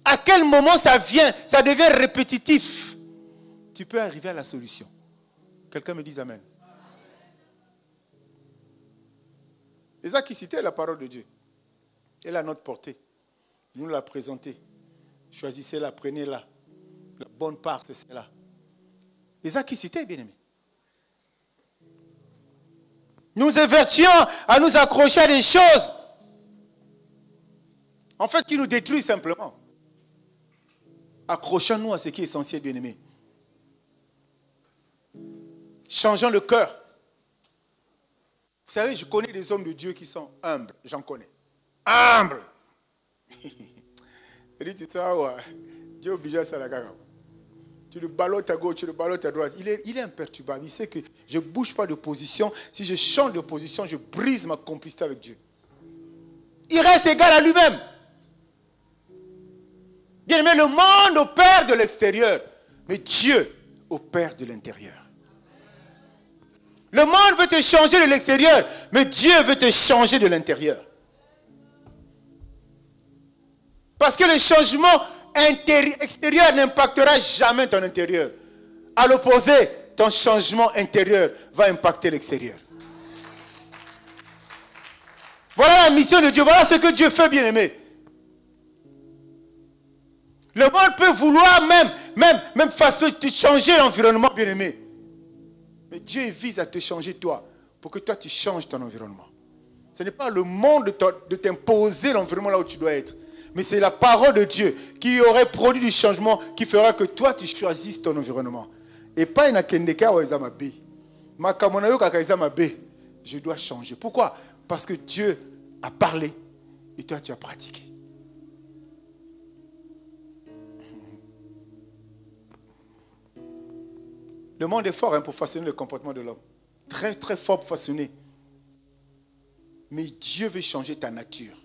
À quel moment ça vient, ça devient répétitif. Tu peux arriver à la solution. Quelqu'un me dit amen. Isaac qui citait la parole de Dieu. Elle a notre portée. Il nous l'a présentée. Choisissez-la, prenez-la. La bonne part, c'est celle-là. Isaac qui citait, bien-aimé. Nous évertions à nous accrocher à des choses, en fait, qui nous détruisent simplement. Accrochons-nous à ce qui est essentiel, bien-aimé. Changeons le cœur. Vous savez, je connais des hommes de Dieu qui sont humbles. J'en connais. Humbles. Dieu est obligé à ça la gaga. Tu le ballottes à gauche, tu le ballottes à droite. Il est imperturbable. Il sait que je ne bouge pas de position. Si je change de position, je brise ma complicité avec Dieu. Il reste égal à lui-même. Bien aimé, le monde opère de l'extérieur, mais Dieu opère de l'intérieur. Le monde veut te changer de l'extérieur, mais Dieu veut te changer de l'intérieur. Parce que le changement extérieur n'impactera jamais ton intérieur. À l'opposé, ton changement intérieur va impacter l'extérieur. Voilà la mission de Dieu. Voilà ce que Dieu fait, bien-aimé. Le monde peut vouloir même façon de changer l'environnement, bien-aimé. Mais Dieu vise à te changer toi, pour que toi tu changes ton environnement. Ce n'est pas le monde de t'imposer l'environnement là où tu dois être. Mais c'est la parole de Dieu qui aurait produit du changement qui fera que toi, tu choisisses ton environnement. Et pas une kendeka ou ezamabe. Makamonayo kaka ezamabe. Je dois changer. Pourquoi? Parce que Dieu a parlé et toi, tu as pratiqué. Le monde est fort pour façonner le comportement de l'homme. Très, très fort pour façonner. Mais Dieu veut changer ta nature.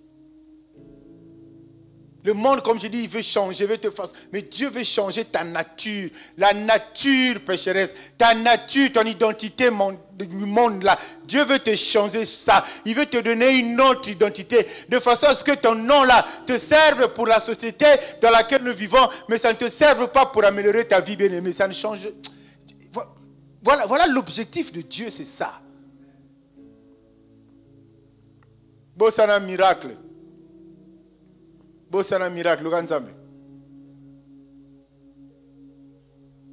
Le monde, comme je dis, il veut changer, il veut te faire. Mais Dieu veut changer ta nature. La nature pécheresse. Ta nature, ton identité du monde là. Dieu veut te changer ça. Il veut te donner une autre identité. De façon à ce que ton nom là te serve pour la société dans laquelle nous vivons. Mais ça ne te serve pas pour améliorer ta vie, bien-aimée. Ça ne change. Voilà l'objectif de Dieu, c'est ça. Bossana miracle. Bossana miracle, Luganzambe.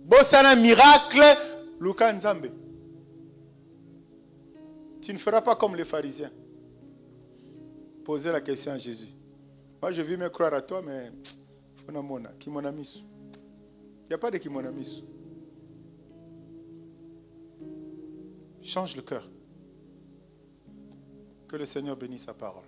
Bossana miracle, Luganzambe. Tu ne feras pas comme les pharisiens. Posez la question à Jésus. Moi, je veux me croire à toi, mais il n'y a pas de kimonamisu. Change le cœur. Que le Seigneur bénisse sa parole.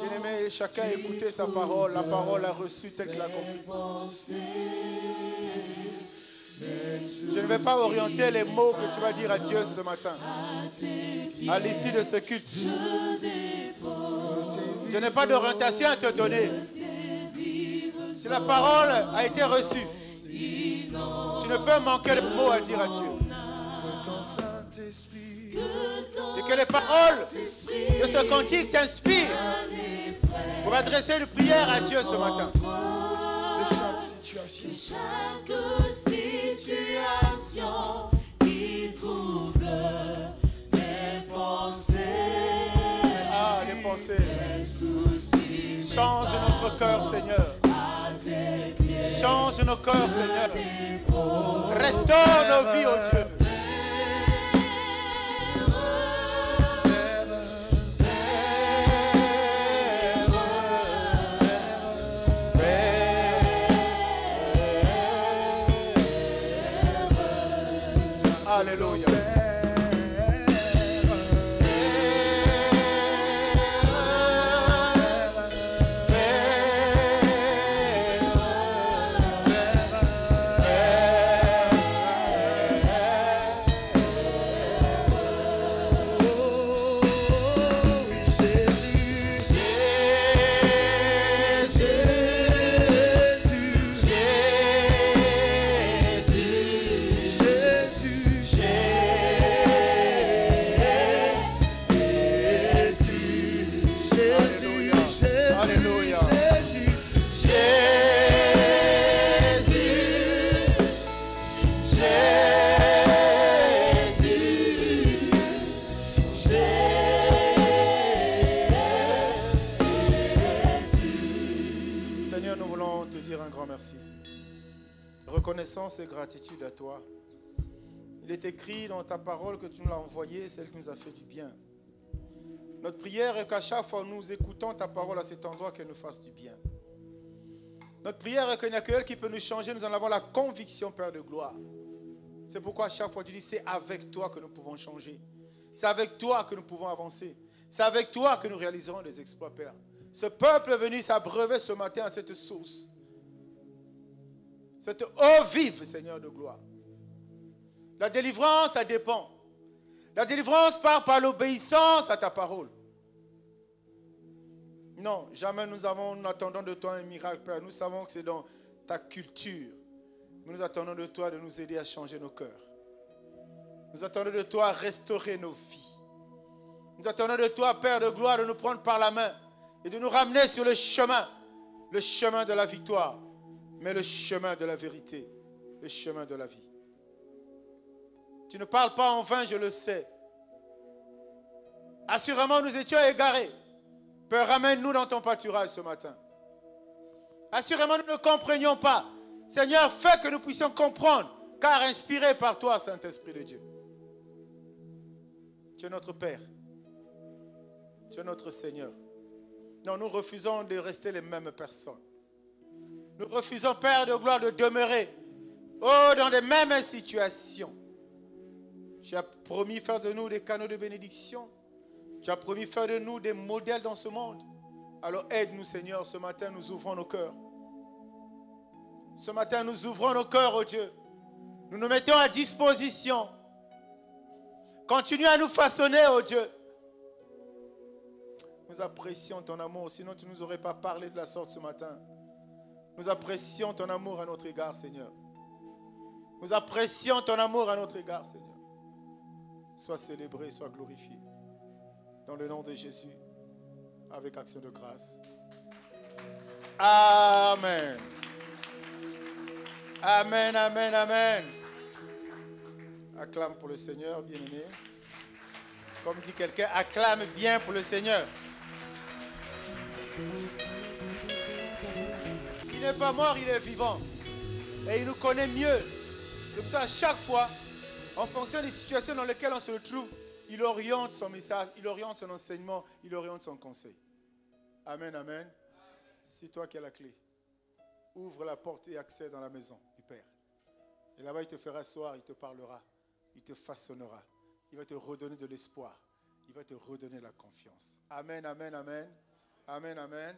Bien-aimé, chacun a écouté sa parole. La parole a reçu telle qu'il a compris. Je ne vais pas orienter les mots que tu vas dire à Dieu ce matin. À l'issue de ce culte. Je n'ai pas d'orientation à te donner. Si la parole a été reçue, tu ne peux manquer de mots à dire à Dieu. Saint-Esprit, Et que les paroles de ce cantique t'inspirent pour adresser une prière à Dieu ce matin. de chaque situation. Chaque situation qui trouble mes pensées. Ah, les pensées. Les soucis. Change notre cœur, Seigneur. Change nos cœurs, Seigneur. Restaure nos vies, oh Dieu. Alléluia. Reconnaissance et gratitude à toi. Il est écrit dans ta parole que tu nous l'as envoyée, celle qui nous a fait du bien. Notre prière est qu'à chaque fois nous écoutons ta parole à cet endroit, qu'elle nous fasse du bien. Notre prière est qu'il n'y a que elle qui peut nous changer, nous en avons la conviction, Père de gloire. C'est pourquoi à chaque fois tu dis, c'est avec toi que nous pouvons changer. C'est avec toi que nous pouvons avancer. C'est avec toi que nous réaliserons des exploits, Père. Ce peuple est venu s'abreuver ce matin à cette source. Cette eau vive, Seigneur de gloire. La délivrance, ça dépend. La délivrance part par l'obéissance à ta parole. Non, jamais nous attendons de toi un miracle, Père. Nous savons que c'est dans ta culture. Mais nous attendons de toi de nous aider à changer nos cœurs. Nous attendons de toi à restaurer nos vies. Nous attendons de toi, Père de gloire, de nous prendre par la main et de nous ramener sur le chemin de la victoire. Mais le chemin de la vérité, le chemin de la vie. Tu ne parles pas en vain, je le sais. Assurément, nous étions égarés. Père, ramène-nous dans ton pâturage ce matin. Assurément, nous ne comprenions pas. Seigneur, fais que nous puissions comprendre, car inspiré par toi, Saint-Esprit de Dieu. Tu es notre Père. Tu es notre Seigneur. Non, nous refusons de rester les mêmes personnes. Nous refusons, Père de gloire, de demeurer dans les mêmes situations. Tu as promis faire de nous des canaux de bénédiction. Tu as promis faire de nous des modèles dans ce monde. Alors aide-nous, Seigneur. Ce matin, nous ouvrons nos cœurs. Ce matin, nous ouvrons nos cœurs, oh Dieu. Nous nous mettons à disposition. Continue à nous façonner, oh Dieu. Nous apprécions ton amour. Sinon, tu ne nous aurais pas parlé de la sorte ce matin. Nous apprécions ton amour à notre égard, Seigneur. Nous apprécions ton amour à notre égard, Seigneur. Sois célébré, sois glorifié. Dans le nom de Jésus, avec action de grâce. Amen. Amen, amen, amen. Acclame pour le Seigneur, bien-aimé. Comme dit quelqu'un, acclame bien pour le Seigneur. Il n'est pas mort, il est vivant. Et il nous connaît mieux. C'est pour ça, à chaque fois, en fonction des situations dans lesquelles on se trouve, il oriente son message, il oriente son enseignement, il oriente son conseil. Amen, amen. C'est toi qui as la clé. Ouvre la porte et accède dans la maison du Père. Et là-bas, il te fera asseoir, il te parlera, il te façonnera. Il va te redonner de l'espoir. Il va te redonner la confiance. Amen, amen, amen. Amen, amen.